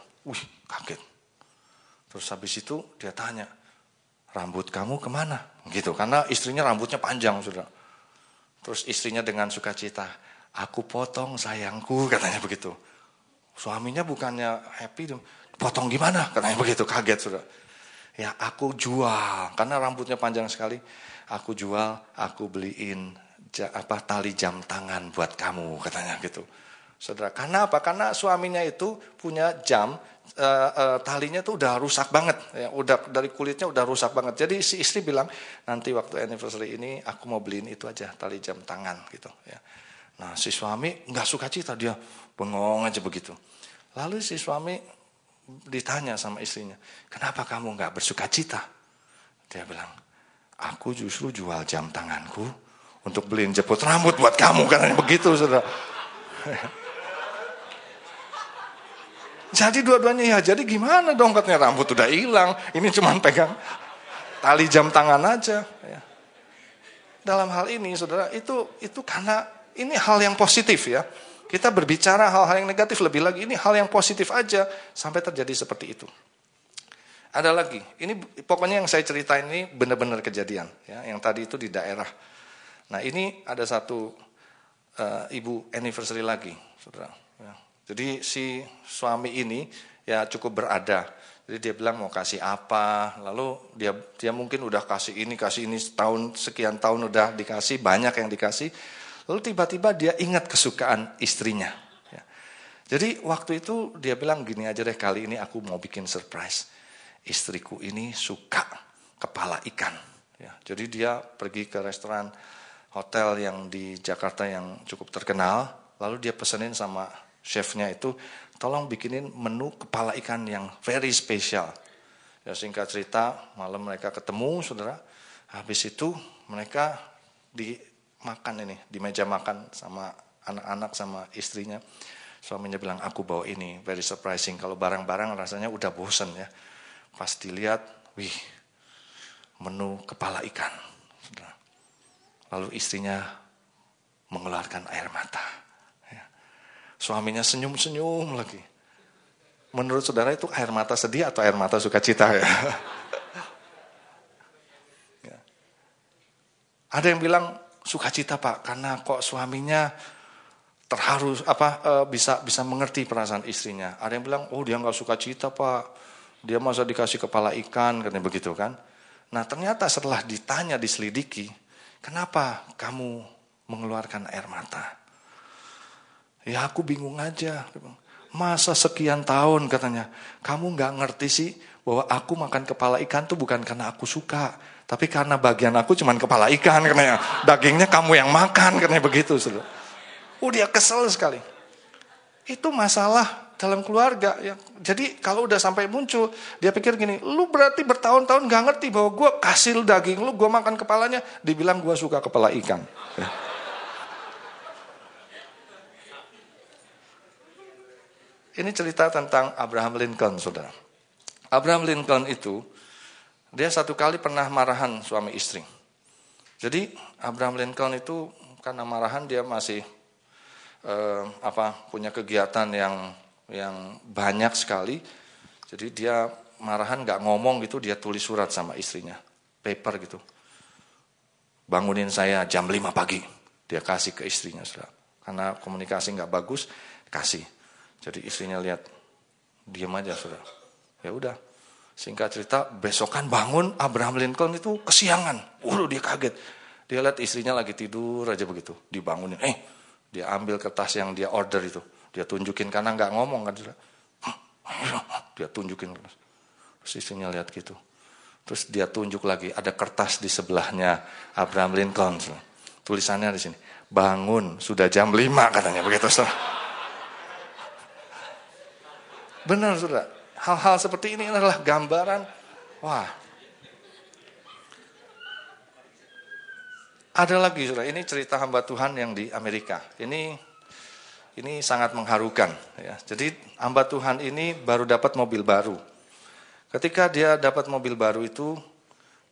Kaget. Terus habis itu dia tanya, rambut kamu kemana? Gitu, karena istrinya rambutnya panjang sudah. Terus istrinya dengan sukacita, Aku potong sayangku, katanya begitu. Suaminya bukannya happy, potong gimana? Katanya begitu, kaget sudah. Ya aku jual, karena rambutnya panjang sekali. Aku jual, aku beliin tali jam tangan buat kamu, katanya gitu. Saudara, karena apa? Karena suaminya itu punya jam, talinya tuh udah rusak banget, ya, udah dari kulitnya udah rusak banget. Jadi si istri bilang, nanti waktu anniversary ini aku mau beliin itu aja, tali jam tangan gitu. Ya. Nah si suami nggak suka cita, dia bengong aja begitu. Lalu si suami ditanya sama istrinya, kenapa kamu nggak bersuka cita? Dia bilang, aku justru jual jam tanganku untuk beliin jeput rambut buat kamu, katanya begitu, saudara. Jadi dua-duanya ya, jadi gimana dong, katanya rambut udah hilang, ini cuma pegang tali jam tangan aja. Ya. Dalam hal ini, saudara, itu karena ini hal yang positif ya. Kita berbicara hal-hal yang negatif, lebih lagi ini hal yang positif aja sampai terjadi seperti itu. Ada lagi, ini pokoknya yang saya ceritain ini benar-benar kejadian ya. Yang tadi itu di daerah. Nah ini ada satu ibu anniversary lagi, saudara. Ya. Jadi si suami ini ya cukup berada. Jadi dia bilang mau kasih apa, lalu dia mungkin udah kasih ini setahun sekian tahun udah dikasih, banyak yang dikasih. Lalu tiba-tiba dia ingat kesukaan istrinya. Ya. Jadi waktu itu dia bilang gini aja deh, kali ini aku mau bikin surprise. Istriku ini suka kepala ikan. Ya. Jadi dia pergi ke restoran hotel yang di Jakarta yang cukup terkenal. Lalu dia pesenin sama chefnya itu, tolong bikinin menu kepala ikan yang very special. Ya, singkat cerita, malam mereka ketemu, saudara. Habis itu mereka di meja makan sama anak-anak sama istrinya. Suaminya bilang, aku bawa ini, very surprising. Kalau barang-barang rasanya udah bosen ya. Pas dilihat, wih, menu kepala ikan. Saudara. Lalu istrinya mengeluarkan air mata. Ya. Suaminya senyum-senyum lagi. Menurut saudara itu air mata sedih atau air mata sukacita ya? Ya. Ada yang bilang, sukacita Pak, karena kok suaminya terharu bisa mengerti perasaan istrinya. Ada yang bilang, oh dia nggak sukacita Pak, dia masa dikasih kepala ikan, katanya begitu kan. Nah ternyata setelah ditanya, diselidiki, kenapa kamu mengeluarkan air mata? Ya aku bingung aja. Masa sekian tahun katanya, kamu nggak ngerti sih bahwa aku makan kepala ikan tuh bukan karena aku suka, tapi karena bagian aku cuman kepala ikan, katanya. Dagingnya kamu yang makan, katanya begitu. Dia kesel sekali. Itu masalah dalam keluarga. Ya. Jadi kalau udah sampai muncul, dia pikir gini, lu berarti bertahun-tahun gak ngerti bahwa gue kasih daging lu, gue makan kepalanya, dibilang gue suka kepala ikan. Ya. Ini cerita tentang Abraham Lincoln, saudara. Abraham Lincoln itu, dia satu kali pernah marahan suami istri. Jadi Abraham Lincoln itu karena marahan dia masih punya kegiatan yang banyak sekali. Jadi dia marahan nggak ngomong gitu, dia tulis surat sama istrinya, paper gitu. Bangunin saya jam 5 pagi, dia kasih ke istrinya, saudara. Karena komunikasi nggak bagus, kasih. Jadi istrinya lihat, diam aja, saudara. Ya udah. Singkat cerita, besokan bangun Abraham Lincoln itu kesiangan. Dia kaget. Dia lihat istrinya lagi tidur aja begitu. Dibangunin. Dia ambil kertas yang dia order itu. Dia tunjukin karena nggak ngomong kan. Dia tunjukin. Terus istrinya lihat gitu. Terus dia tunjuk lagi. Ada kertas di sebelahnya Abraham Lincoln. Tulisannya di sini. Bangun, sudah jam 5 katanya. Begitu, saudara. Benar, saudara. Hal-hal seperti ini adalah gambaran. Wah. Ada lagi, saudara. Ini cerita hamba Tuhan yang di Amerika. Ini sangat mengharukan. Ya. Jadi hamba Tuhan ini baru dapat mobil baru. Ketika dia dapat mobil baru itu,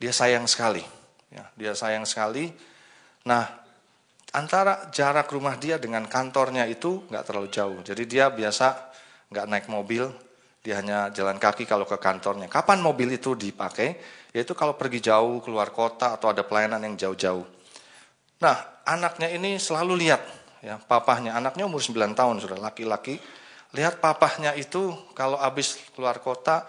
dia sayang sekali. Ya, dia sayang sekali. Nah, antara jarak rumah dia dengan kantornya itu nggak terlalu jauh. Jadi dia biasa nggak naik mobil. Dia hanya jalan kaki kalau ke kantornya. Kapan mobil itu dipakai? Yaitu kalau pergi jauh, keluar kota, atau ada pelayanan yang jauh-jauh. Nah, anaknya ini selalu lihat. ya, papahnya, anaknya umur 9 tahun sudah laki-laki. Lihat papahnya itu kalau habis keluar kota,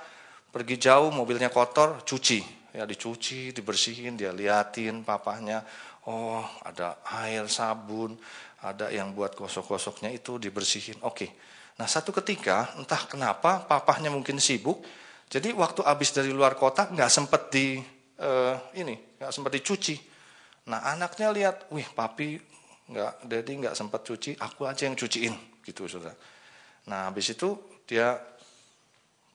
pergi jauh, mobilnya kotor, cuci. Ya dicuci, dibersihin, dia liatin papahnya. Oh, ada air, sabun, ada yang buat gosok-gosoknya itu dibersihin. Oke. Nah, satu ketika, entah kenapa papahnya mungkin sibuk. Jadi waktu habis dari luar kota nggak sempat nggak sempat dicuci. Nah, anaknya lihat, wih, Daddy nggak sempat cuci, aku aja yang cuciin, gitu sudah. Nah, habis itu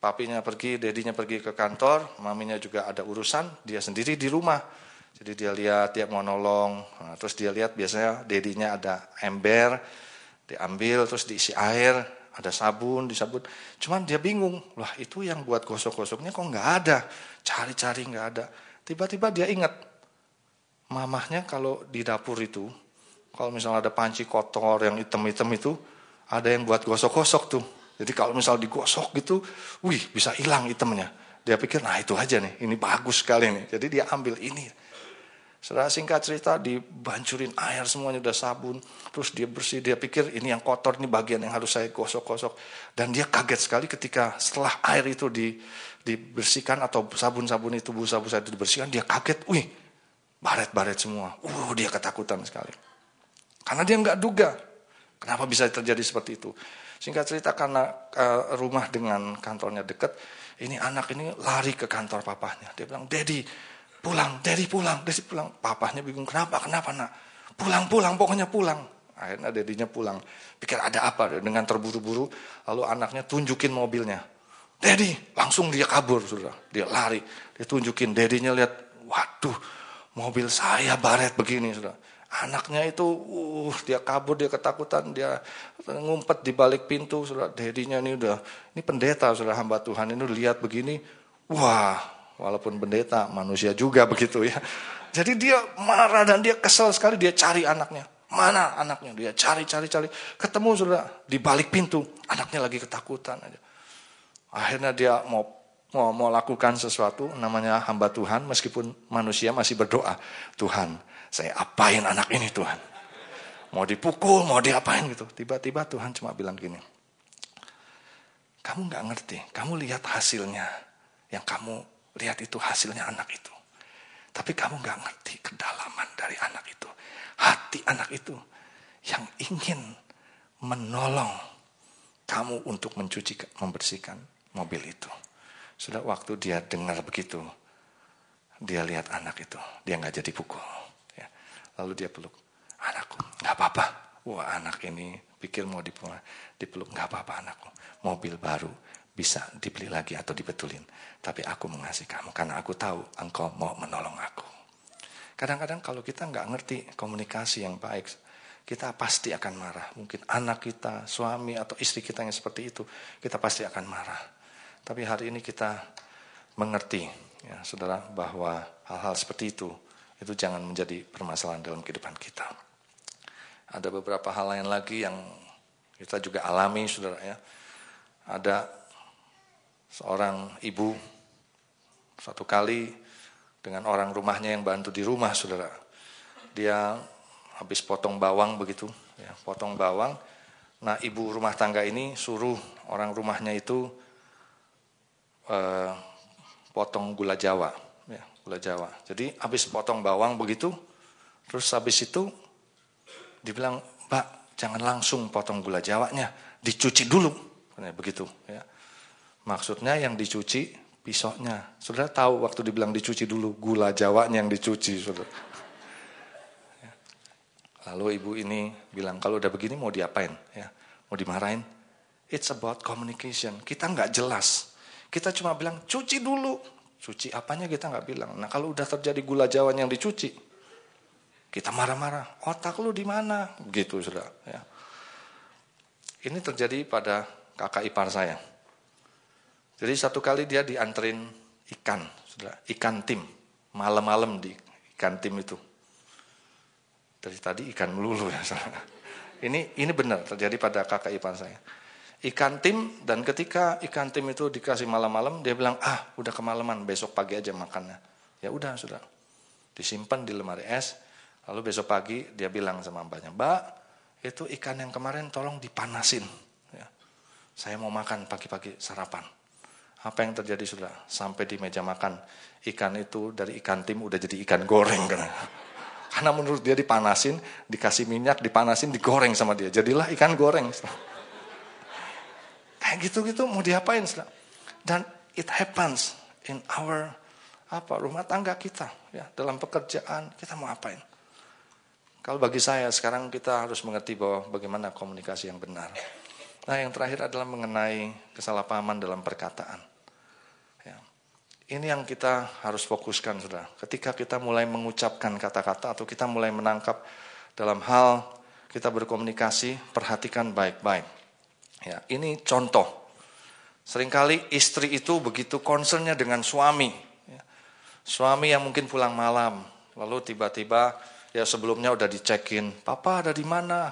papinya pergi, dedinya pergi ke kantor, maminya juga ada urusan, dia sendiri di rumah. Jadi dia lihat, dia mau nolong, nah, terus dia lihat biasanya dedinya ada ember, diambil terus diisi air, ada sabun, disabun. Cuman dia bingung, lah itu yang buat gosok-gosoknya kok nggak ada, cari-cari nggak ada. Tiba-tiba dia ingat, mamahnya kalau di dapur itu, kalau misalnya ada panci kotor yang hitam-hitam itu, ada yang buat gosok-gosok tuh. Jadi kalau misal digosok gitu, wih bisa hilang hitamnya. Dia pikir, nah itu aja nih, ini bagus sekali nih. Jadi dia ambil ini. Setelah singkat cerita, dibancurin air semuanya udah sabun. Terus dia bersih, dia pikir ini yang kotor, ini bagian yang harus saya gosok-gosok. Dan dia kaget sekali ketika setelah air itu dibersihkan atau sabun-sabun itu, busa-busa itu dibersihkan, dia kaget, wih baret-baret semua. Dia ketakutan sekali. Karena dia nggak duga, kenapa bisa terjadi seperti itu. Singkat cerita karena rumah dengan kantornya dekat, ini anak ini lari ke kantor papahnya. Dia bilang, Daddy pulang. Papahnya bingung, kenapa nak? Pulang, pokoknya pulang. Akhirnya dedinya pulang. Pikir ada apa dengan terburu-buru. Lalu anaknya tunjukin mobilnya. Daddy, langsung dia kabur, sudah. Dia lari, dia tunjukin. Dedinya lihat, waduh, mobil saya baret begini, sudah. Anaknya itu, dia kabur, dia ketakutan, dia ngumpet di balik pintu, sudah. Dedinya ini pendeta, sudah, hamba Tuhan ini lihat begini, wah, walaupun pendeta, manusia juga begitu ya. Jadi dia marah dan dia kesel sekali, dia cari anaknya. Mana anaknya? Dia cari. Ketemu sudah di balik pintu, anaknya lagi ketakutan aja. Akhirnya dia mau lakukan sesuatu, namanya hamba Tuhan, meskipun manusia masih berdoa, Tuhan, saya apain anak ini Tuhan? Mau dipukul, mau diapain gitu. Tiba-tiba Tuhan cuma bilang gini, kamu gak ngerti, kamu lihat hasilnya, yang kamu lihat itu hasilnya anak itu. Tapi kamu gak ngerti kedalaman dari anak itu. Hati anak itu yang ingin menolong kamu untuk membersihkan mobil itu. Sudah waktu dia dengar begitu, dia lihat anak itu, dia gak jadi pukul. Ya. Lalu dia peluk, anakku, gak apa-apa. Wah, anak ini pikir mau dipeluk, gak apa-apa anakku. Mobil baru bisa dibeli lagi atau dibetulin. Tapi aku mengasihi kamu karena aku tahu engkau mau menolong aku. Kadang-kadang kalau kita gak ngerti komunikasi yang baik, kita pasti akan marah. Mungkin anak kita, suami atau istri kita yang seperti itu, kita pasti akan marah. Tapi hari ini kita mengerti, ya saudara, bahwa hal-hal seperti itu jangan menjadi permasalahan dalam kehidupan kita. Ada beberapa hal lain lagi yang kita juga alami, saudara ya. Ada seorang ibu, suatu kali dengan orang rumahnya yang bantu di rumah, saudara. Dia habis potong bawang begitu, ya, potong bawang. Nah, ibu rumah tangga ini suruh orang rumahnya itu potong gula Jawa, ya, gula Jawa. Jadi habis potong bawang begitu, terus habis itu dibilang, Mbak, jangan langsung potong gula Jawanya, dicuci dulu, begitu. Ya. Maksudnya yang dicuci pisaunya. Saudara tahu waktu dibilang dicuci dulu, gula Jawanya yang dicuci, saudara. Lalu ibu ini bilang, kalau udah begini mau diapain? Ya, mau dimarahin? It's about communication. Kita nggak jelas. Kita cuma bilang, cuci dulu. Cuci apanya kita nggak bilang. Nah kalau udah terjadi gula Jawa yang dicuci, kita marah-marah. Otak lu di mana? Gitu saudara. Ya. Ini terjadi pada kakak ipar saya. Jadi satu kali dia dianterin ikan, saudara. Ikan tim. Malam-malam di ikan tim itu. Dari tadi ikan melulu ya. Ini benar terjadi pada kakak ipar saya. Ikan tim, dan ketika ikan tim itu dikasih malam-malam, dia bilang, udah kemalaman, besok pagi aja makannya. Ya udah sudah. Disimpan di lemari es, lalu besok pagi dia bilang sama mbaknya, Mbak, itu ikan yang kemarin tolong dipanasin. Ya. Saya mau makan pagi-pagi sarapan. Apa yang terjadi saudara? Sampai di meja makan, ikan itu dari ikan tim udah jadi ikan goreng. Karena menurut dia dipanasin, dikasih minyak, dipanasin, digoreng sama dia. Jadilah ikan goreng. Kayak gitu-gitu mau diapain saudara? Dan it happens in our rumah tangga kita. Ya, dalam pekerjaan kita mau apain? Kalau bagi saya sekarang kita harus mengerti bahwa bagaimana komunikasi yang benar. Nah yang terakhir adalah mengenai kesalahpahaman dalam perkataan. Ya. Ini yang kita harus fokuskan saudara. Ketika kita mulai mengucapkan kata-kata atau kita mulai menangkap dalam hal kita berkomunikasi, perhatikan baik-baik. Ya, ini contoh. Seringkali istri itu begitu concernnya dengan suami. Ya. Suami yang mungkin pulang malam, lalu tiba-tiba ya sebelumnya udah dicekin, papa ada di mana?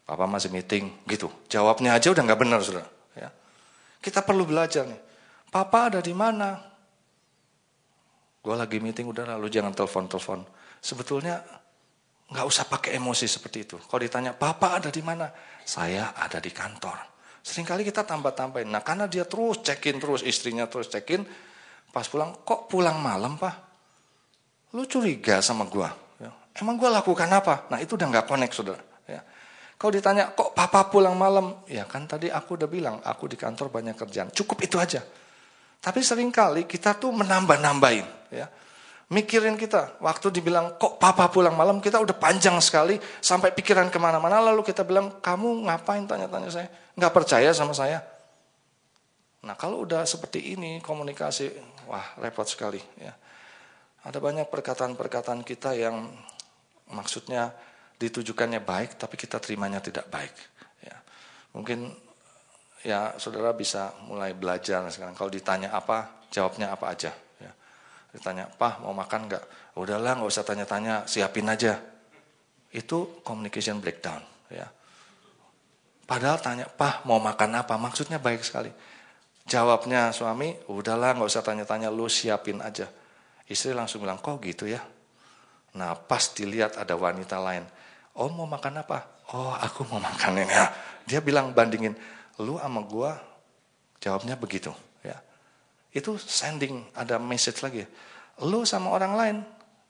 Papa masih meeting, gitu. Jawabnya aja udah nggak benar, saudara. Ya. Kita perlu belajar nih. Papa ada di mana? Gue lagi meeting, udah lalu jangan telepon. Sebetulnya nggak usah pakai emosi seperti itu. Kalau ditanya, papa ada di mana? Saya ada di kantor. Seringkali kita tambah-tambahin. Nah karena dia terus cekin terus, istrinya terus cekin, pas pulang, kok pulang malam pak? Lu curiga sama gue? Emang gue lakukan apa? Nah itu udah gak connect saudara. Ya. Kalau ditanya kok papa pulang malam? Ya kan tadi aku udah bilang aku di kantor banyak kerjaan. Cukup itu aja. Tapi seringkali kita tuh menambah-nambahin. Ya. Mikirin kita. Waktu dibilang kok papa pulang malam, kita udah panjang sekali. Sampai pikiran kemana-mana. Lalu kita bilang kamu ngapain tanya-tanya saya? Gak percaya sama saya? Nah kalau udah seperti ini komunikasi, wah repot sekali. Ya. Ada banyak perkataan-perkataan kita yang maksudnya ditujukannya baik, tapi kita terimanya tidak baik. Ya. Mungkin ya saudara bisa mulai belajar sekarang. Kalau ditanya apa, jawabnya apa aja. Ya. Ditanya, Pak mau makan nggak? Udahlah nggak usah tanya-tanya, siapin aja. Itu communication breakdown. Ya. Padahal tanya, Pak mau makan apa? Maksudnya baik sekali. Jawabnya suami, udahlah nggak usah tanya-tanya, lu siapin aja. Istri langsung bilang, kok gitu ya? Nah pas dilihat ada wanita lain, oh mau makan apa? Oh aku mau makan ini. Dia bilang bandingin, lu sama gua jawabnya begitu. Ya. Itu sending, ada message lagi. Lu sama orang lain,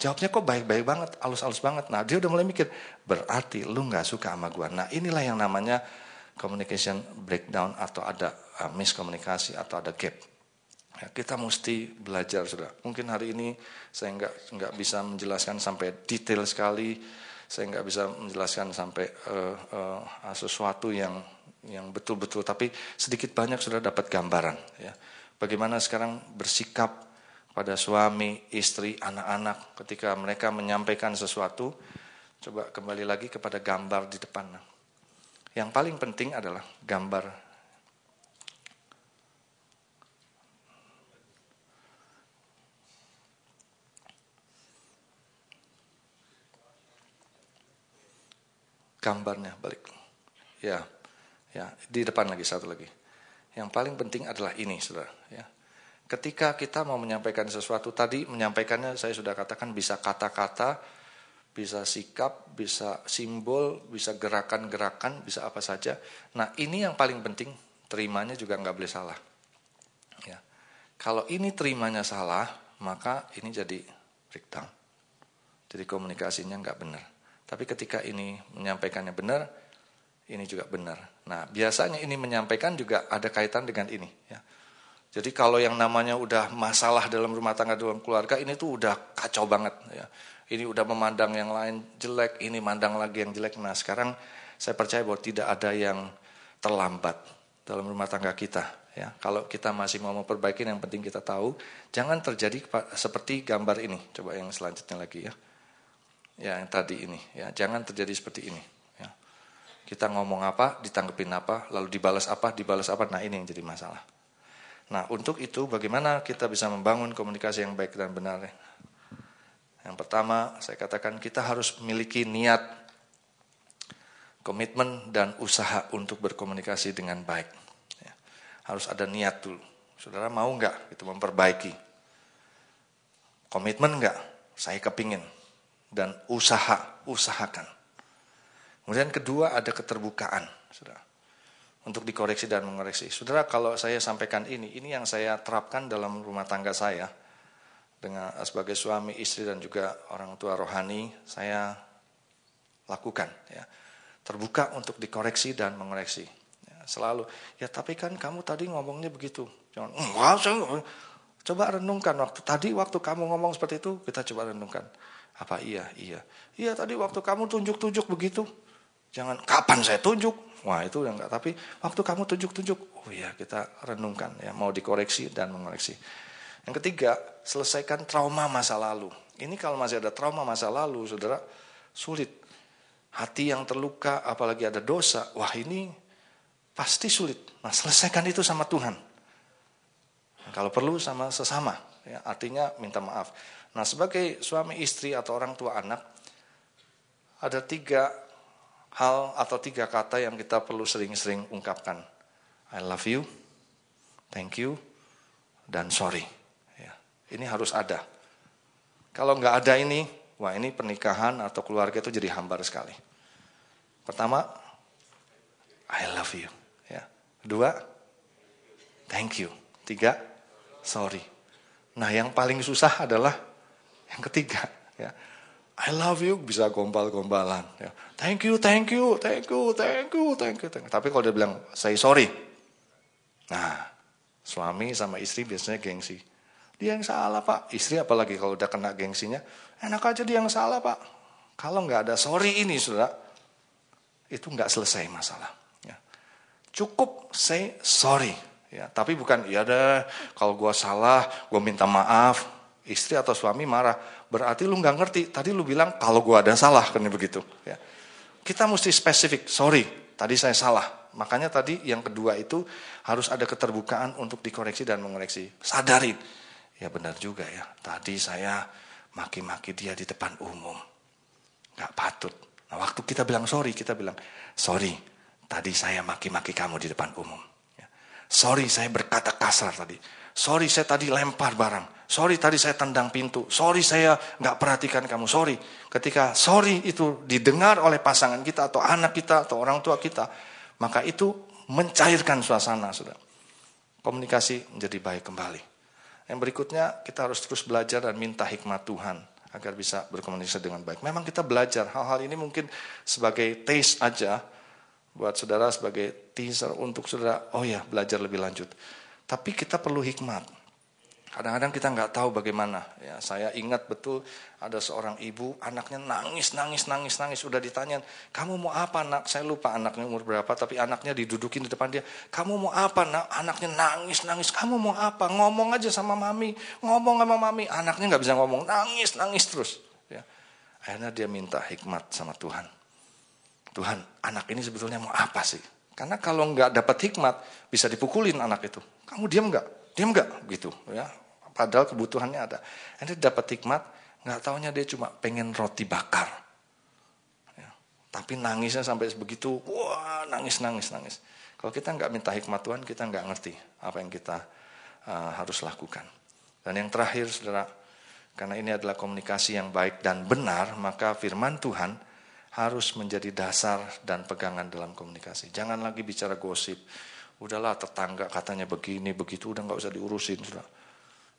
jawabnya kok baik-baik banget, halus-halus banget. Nah dia udah mulai mikir, berarti lu gak suka sama gua. Nah inilah yang namanya communication breakdown atau ada miskomunikasi atau ada gap. Ya, kita mesti belajar sudah. Mungkin hari ini saya nggak bisa menjelaskan sampai detail sekali. Saya nggak bisa menjelaskan sampai sesuatu yang betul-betul. Tapi sedikit banyak sudah dapat gambaran. Ya. Bagaimana sekarang bersikap pada suami, istri, anak-anak ketika mereka menyampaikan sesuatu. Coba kembali lagi kepada gambar di depan. Yang paling penting adalah gambar. Gambarnya balik. Ya, di depan lagi satu lagi. Yang paling penting adalah ini, saudara. Ya. Ketika kita mau menyampaikan sesuatu tadi, menyampaikannya saya sudah katakan bisa kata-kata, bisa sikap, bisa simbol, bisa gerakan-gerakan, bisa apa saja. Nah ini yang paling penting, terimanya juga nggak boleh salah. Ya. Kalau ini terimanya salah, maka ini jadi breakdown. Jadi komunikasinya nggak benar. Tapi ketika ini menyampaikannya benar, ini juga benar. Nah, biasanya ini menyampaikan juga ada kaitan dengan ini. Ya. Jadi kalau yang namanya udah masalah dalam rumah tangga, dalam keluarga, ini tuh udah kacau banget. Ya. Ini udah memandang yang lain jelek, ini mandang lagi yang jelek. Nah, sekarang saya percaya bahwa tidak ada yang terlambat dalam rumah tangga kita. Ya. Kalau kita masih mau memperbaiki, yang penting kita tahu, jangan terjadi seperti gambar ini. Coba yang selanjutnya lagi ya. Ya yang tadi ini, ya jangan terjadi seperti ini. Ya. Kita ngomong apa, ditanggepin apa, lalu dibalas apa. Nah ini yang jadi masalah. Nah untuk itu bagaimana kita bisa membangun komunikasi yang baik dan benar. Ya. Yang pertama saya katakan kita harus memiliki niat, komitmen dan usaha untuk berkomunikasi dengan baik. Ya. Harus ada niat dulu. Saudara mau nggak itu memperbaiki? Komitmen nggak? Saya kepingin. Dan usahakan. Kemudian kedua ada keterbukaan, saudara, untuk dikoreksi dan mengoreksi. Saudara, kalau saya sampaikan ini yang saya terapkan dalam rumah tangga saya dengan sebagai suami, istri dan juga orang tua rohani, saya lakukan. Ya. Terbuka untuk dikoreksi dan mengoreksi. Ya, selalu, ya tapi kan kamu tadi ngomongnya begitu. Jangan, coba renungkan waktu kamu ngomong seperti itu, kita coba renungkan. Apa iya? Iya tadi waktu kamu tunjuk-tunjuk begitu. Jangan, kapan saya tunjuk? Wah itu yang enggak. Tapi waktu kamu tunjuk-tunjuk, oh iya kita renungkan ya, mau dikoreksi dan mengoreksi. Yang ketiga, selesaikan trauma masa lalu. Ini kalau masih ada trauma masa lalu, saudara, sulit. Hati yang terluka, apalagi ada dosa, wah ini pasti sulit. Nah selesaikan itu sama Tuhan. Kalau perlu sama sesama, ya, artinya minta maaf. Nah sebagai suami istri atau orang tua anak, ada 3 hal atau 3 kata yang kita perlu sering-sering ungkapkan. I love you, thank you, dan sorry. Ya, ini harus ada. Kalau nggak ada ini, wah ini pernikahan atau keluarga itu jadi hambar sekali. Pertama, I love you. Ya. 2, thank you. 3, sorry. Nah yang paling susah adalah yang ketiga. Ya. I love you bisa gombal-gombalan. Ya. Thank you. Tapi kalau dia bilang say sorry. Nah, suami sama istri biasanya gengsi. Dia yang salah pak. Istri apalagi kalau udah kena gengsinya. Enak aja dia yang salah pak. Kalau nggak ada sorry ini saudara. Itu nggak selesai masalah. Ya. Cukup say sorry. Ya, tapi bukan ya deh kalau gue salah gue minta maaf. Istri atau suami marah. Berarti lu nggak ngerti. Tadi lu bilang kalau gue ada salah kan begitu. Ya. Kita mesti spesifik. Sorry, tadi saya salah. Makanya tadi yang kedua itu harus ada keterbukaan untuk dikoreksi dan mengoreksi. Sadarin. Ya benar juga ya. Tadi saya maki-maki dia di depan umum. Nggak patut. Nah waktu kita bilang sorry, kita bilang sorry. Tadi saya maki-maki kamu di depan umum. Ya. Sorry saya berkata kasar tadi. Sorry saya tadi lempar barang. Sorry tadi saya tendang pintu. Sorry saya nggak perhatikan kamu. Sorry. Ketika sorry itu didengar oleh pasangan kita atau anak kita atau orang tua kita, maka itu mencairkan suasana, saudara. Komunikasi menjadi baik kembali. Yang berikutnya kita harus terus belajar dan minta hikmat Tuhan agar bisa berkomunikasi dengan baik. Memang kita belajar hal-hal ini mungkin sebagai taste aja buat saudara, sebagai teaser untuk saudara. Oh ya belajar lebih lanjut. Tapi kita perlu hikmat. Kadang-kadang kita nggak tahu bagaimana. Ya, saya ingat betul ada seorang ibu, anaknya nangis. Udah ditanyain, kamu mau apa nak? Saya lupa anaknya umur berapa, tapi anaknya didudukin di depan dia. Kamu mau apa nak? Anaknya nangis. Kamu mau apa? Ngomong aja sama mami. Anaknya nggak bisa ngomong, nangis terus. Ya. Akhirnya dia minta hikmat sama Tuhan. Tuhan, anak ini sebetulnya mau apa sih? Karena kalau nggak dapat hikmat, bisa dipukulin anak itu. Kamu diam nggak? Gitu ya. Padahal kebutuhannya ada. Nanti dapat hikmat, nggak taunya dia cuma pengen roti bakar. Ya. Tapi nangisnya sampai begitu, wah nangis. Kalau kita nggak minta hikmat Tuhan, kita nggak ngerti apa yang kita harus lakukan. Dan yang terakhir, saudara, karena ini adalah komunikasi yang baik dan benar, maka firman Tuhan harus menjadi dasar dan pegangan dalam komunikasi. Jangan lagi bicara gosip. Udahlah tetangga katanya begini, begitu, udah gak usah diurusin. Sudah.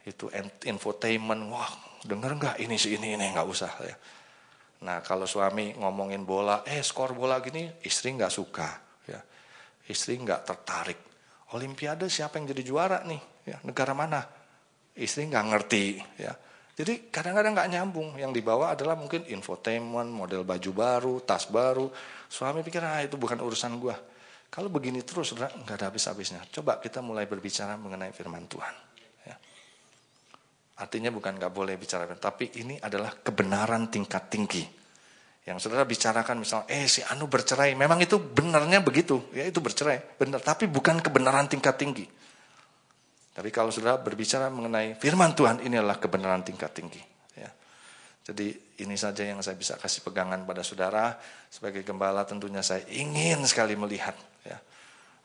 Itu infotainment, wah denger gak ini gak usah. Ya. Nah kalau suami ngomongin bola, skor bola gini, istri gak suka. Ya. Istri gak tertarik. Olimpiade siapa yang jadi juara nih? Ya, negara mana? Istri gak ngerti. Ya. Jadi kadang-kadang gak nyambung. Yang dibawa adalah mungkin infotainment, model baju baru, tas baru. Suami pikir, itu bukan urusan gua. Kalau begini terus, saudara, nggak ada habis-habisnya. Coba kita mulai berbicara mengenai firman Tuhan. Ya. Artinya bukan nggak boleh bicara, tapi ini adalah kebenaran tingkat tinggi. Yang saudara bicarakan misalnya, si Anu bercerai, memang itu benarnya begitu, ya itu bercerai, benar. Tapi bukan kebenaran tingkat tinggi. Tapi kalau saudara berbicara mengenai firman Tuhan, ini adalah kebenaran tingkat tinggi. Ya. Jadi ini saja yang saya bisa kasih pegangan pada saudara. Sebagai gembala tentunya saya ingin sekali melihat ya,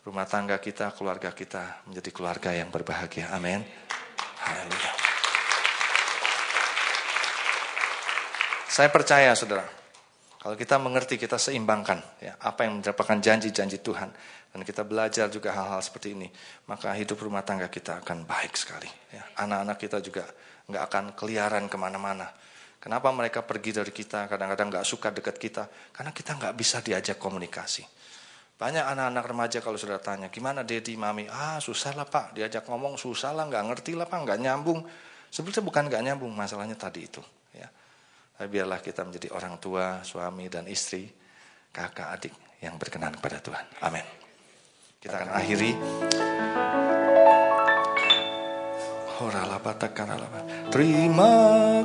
rumah tangga kita, keluarga kita menjadi keluarga yang berbahagia. Amin. Haleluya. Saya percaya saudara, Kalau kita mengerti, kita seimbangkan ya, apa yang merupakan janji-janji Tuhan, dan kita belajar juga hal-hal seperti ini, maka hidup rumah tangga kita akan baik sekali. Ya. Anak-anak kita juga nggak akan keliaran kemana-mana. Kenapa mereka pergi dari kita, kadang-kadang nggak suka dekat kita? Karena kita nggak bisa diajak komunikasi. Banyak anak-anak remaja kalau sudah tanya, gimana Dedi, Mami? Susah lah Pak, diajak ngomong susah lah, nggak ngerti lah Pak, nggak nyambung. Sebetulnya bukan nggak nyambung, masalahnya tadi itu. Ya. Tapi biarlah kita menjadi orang tua, suami dan istri, kakak adik yang berkenan kepada Tuhan. Amin. Kita akan akhiri. Terima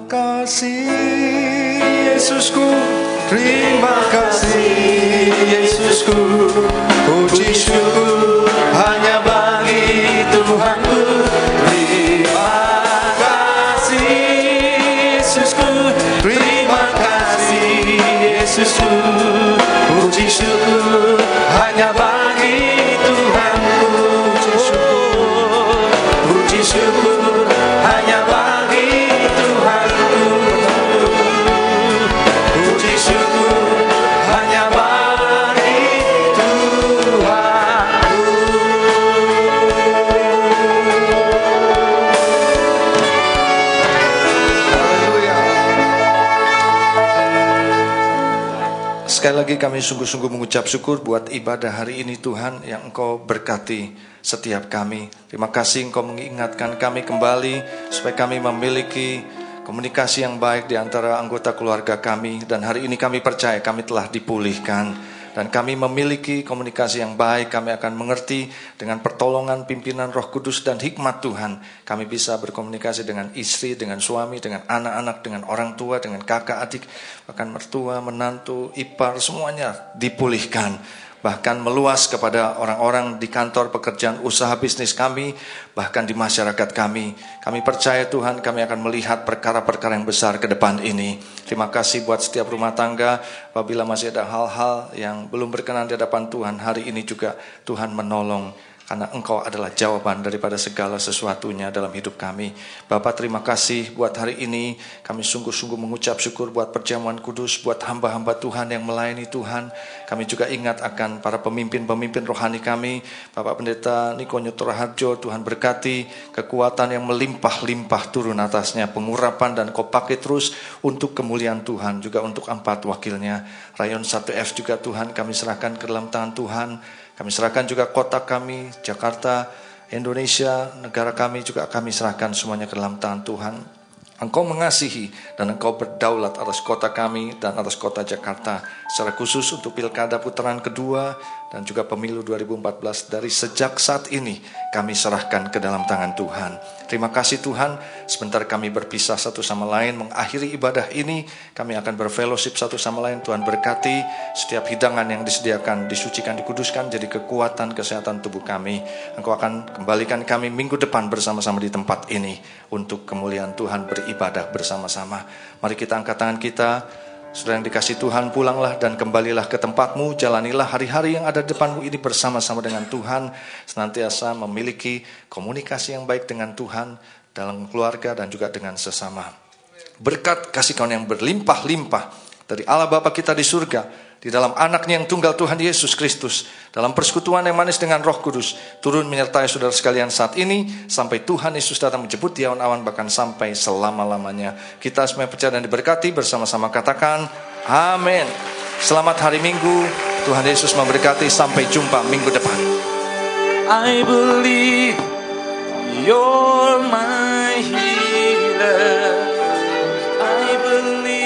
kasih Yesusku, terima kasih Yesusku, puji syukur hanya bagi Tuhanku. Terima kasih Yesusku, terima kasih Yesusku, puji syukur hanya bagi Tuhanku. Puji syukur hanya bagi Tuhanku. Puji syukur hanya bagi Tuhanku. Haleluya. Sekali lagi kami sungguh-sungguh mengucap syukur buat ibadah hari ini Tuhan, yang Engkau berkati setiap kami. Terima kasih Engkau mengingatkan kami kembali supaya kami memiliki komunikasi yang baik di antara anggota keluarga kami. Dan hari ini kami percaya kami telah dipulihkan, dan kami memiliki komunikasi yang baik. Kami akan mengerti dengan pertolongan pimpinan Roh Kudus dan hikmat Tuhan. Kami bisa berkomunikasi dengan istri, dengan suami, dengan anak-anak, dengan orang tua, dengan kakak adik, bahkan mertua, menantu, ipar, semuanya dipulihkan. Bahkan meluas kepada orang-orang di kantor, pekerjaan, usaha bisnis kami, bahkan di masyarakat kami. Kami percaya Tuhan, kami akan melihat perkara-perkara yang besar ke depan ini. Terima kasih buat setiap rumah tangga. Apabila masih ada hal-hal yang belum berkenan di hadapan Tuhan, hari ini juga Tuhan menolong. Karena Engkau adalah jawaban daripada segala sesuatunya dalam hidup kami. Bapa, terima kasih buat hari ini. Kami sungguh-sungguh mengucap syukur buat perjamuan kudus, buat hamba-hamba Tuhan yang melayani Tuhan. Kami juga ingat akan para pemimpin-pemimpin rohani kami. Bapak Pendeta Niko Nyoto Raharjo, Tuhan berkati kekuatan yang melimpah-limpah turun atasnya. Pengurapan dan Kau pakai terus untuk kemuliaan Tuhan. Juga untuk 4 wakilnya. Rayon 1F juga Tuhan kami serahkan ke dalam tangan Tuhan. Kami serahkan juga kota kami, Jakarta, Indonesia, negara kami juga kami serahkan semuanya ke dalam tangan Tuhan. Engkau mengasihi dan Engkau berdaulat atas kota kami dan atas kota Jakarta. Secara khusus untuk pilkada putaran kedua dan juga pemilu 2014, dari sejak saat ini kami serahkan ke dalam tangan Tuhan. Terima kasih Tuhan, sebentar kami berpisah satu sama lain, mengakhiri ibadah ini, kami akan berfellowship satu sama lain. Tuhan berkati setiap hidangan yang disediakan, disucikan, dikuduskan, jadi kekuatan kesehatan tubuh kami. Engkau akan kembalikan kami minggu depan bersama-sama di tempat ini, untuk kemuliaan Tuhan beribadah bersama-sama. Mari kita angkat tangan kita. Saudara yang dikasih Tuhan, pulanglah dan kembalilah ke tempatmu. Jalanilah hari-hari yang ada di depanmu ini bersama-sama dengan Tuhan. Senantiasa memiliki komunikasi yang baik dengan Tuhan dalam keluarga dan juga dengan sesama. Berkat kasih karunia yang berlimpah-limpah dari Allah Bapa kita di surga, di dalam anaknya yang tunggal Tuhan Yesus Kristus, dalam persekutuan yang manis dengan Roh Kudus, turun menyertai saudara sekalian saat ini, sampai Tuhan Yesus datang menjemput di awan-awan, bahkan sampai selama-lamanya. Kita semua percaya dan diberkati, bersama-sama katakan amin. Selamat hari Minggu, Tuhan Yesus memberkati, sampai jumpa minggu depan. I believe you're my healer. I believe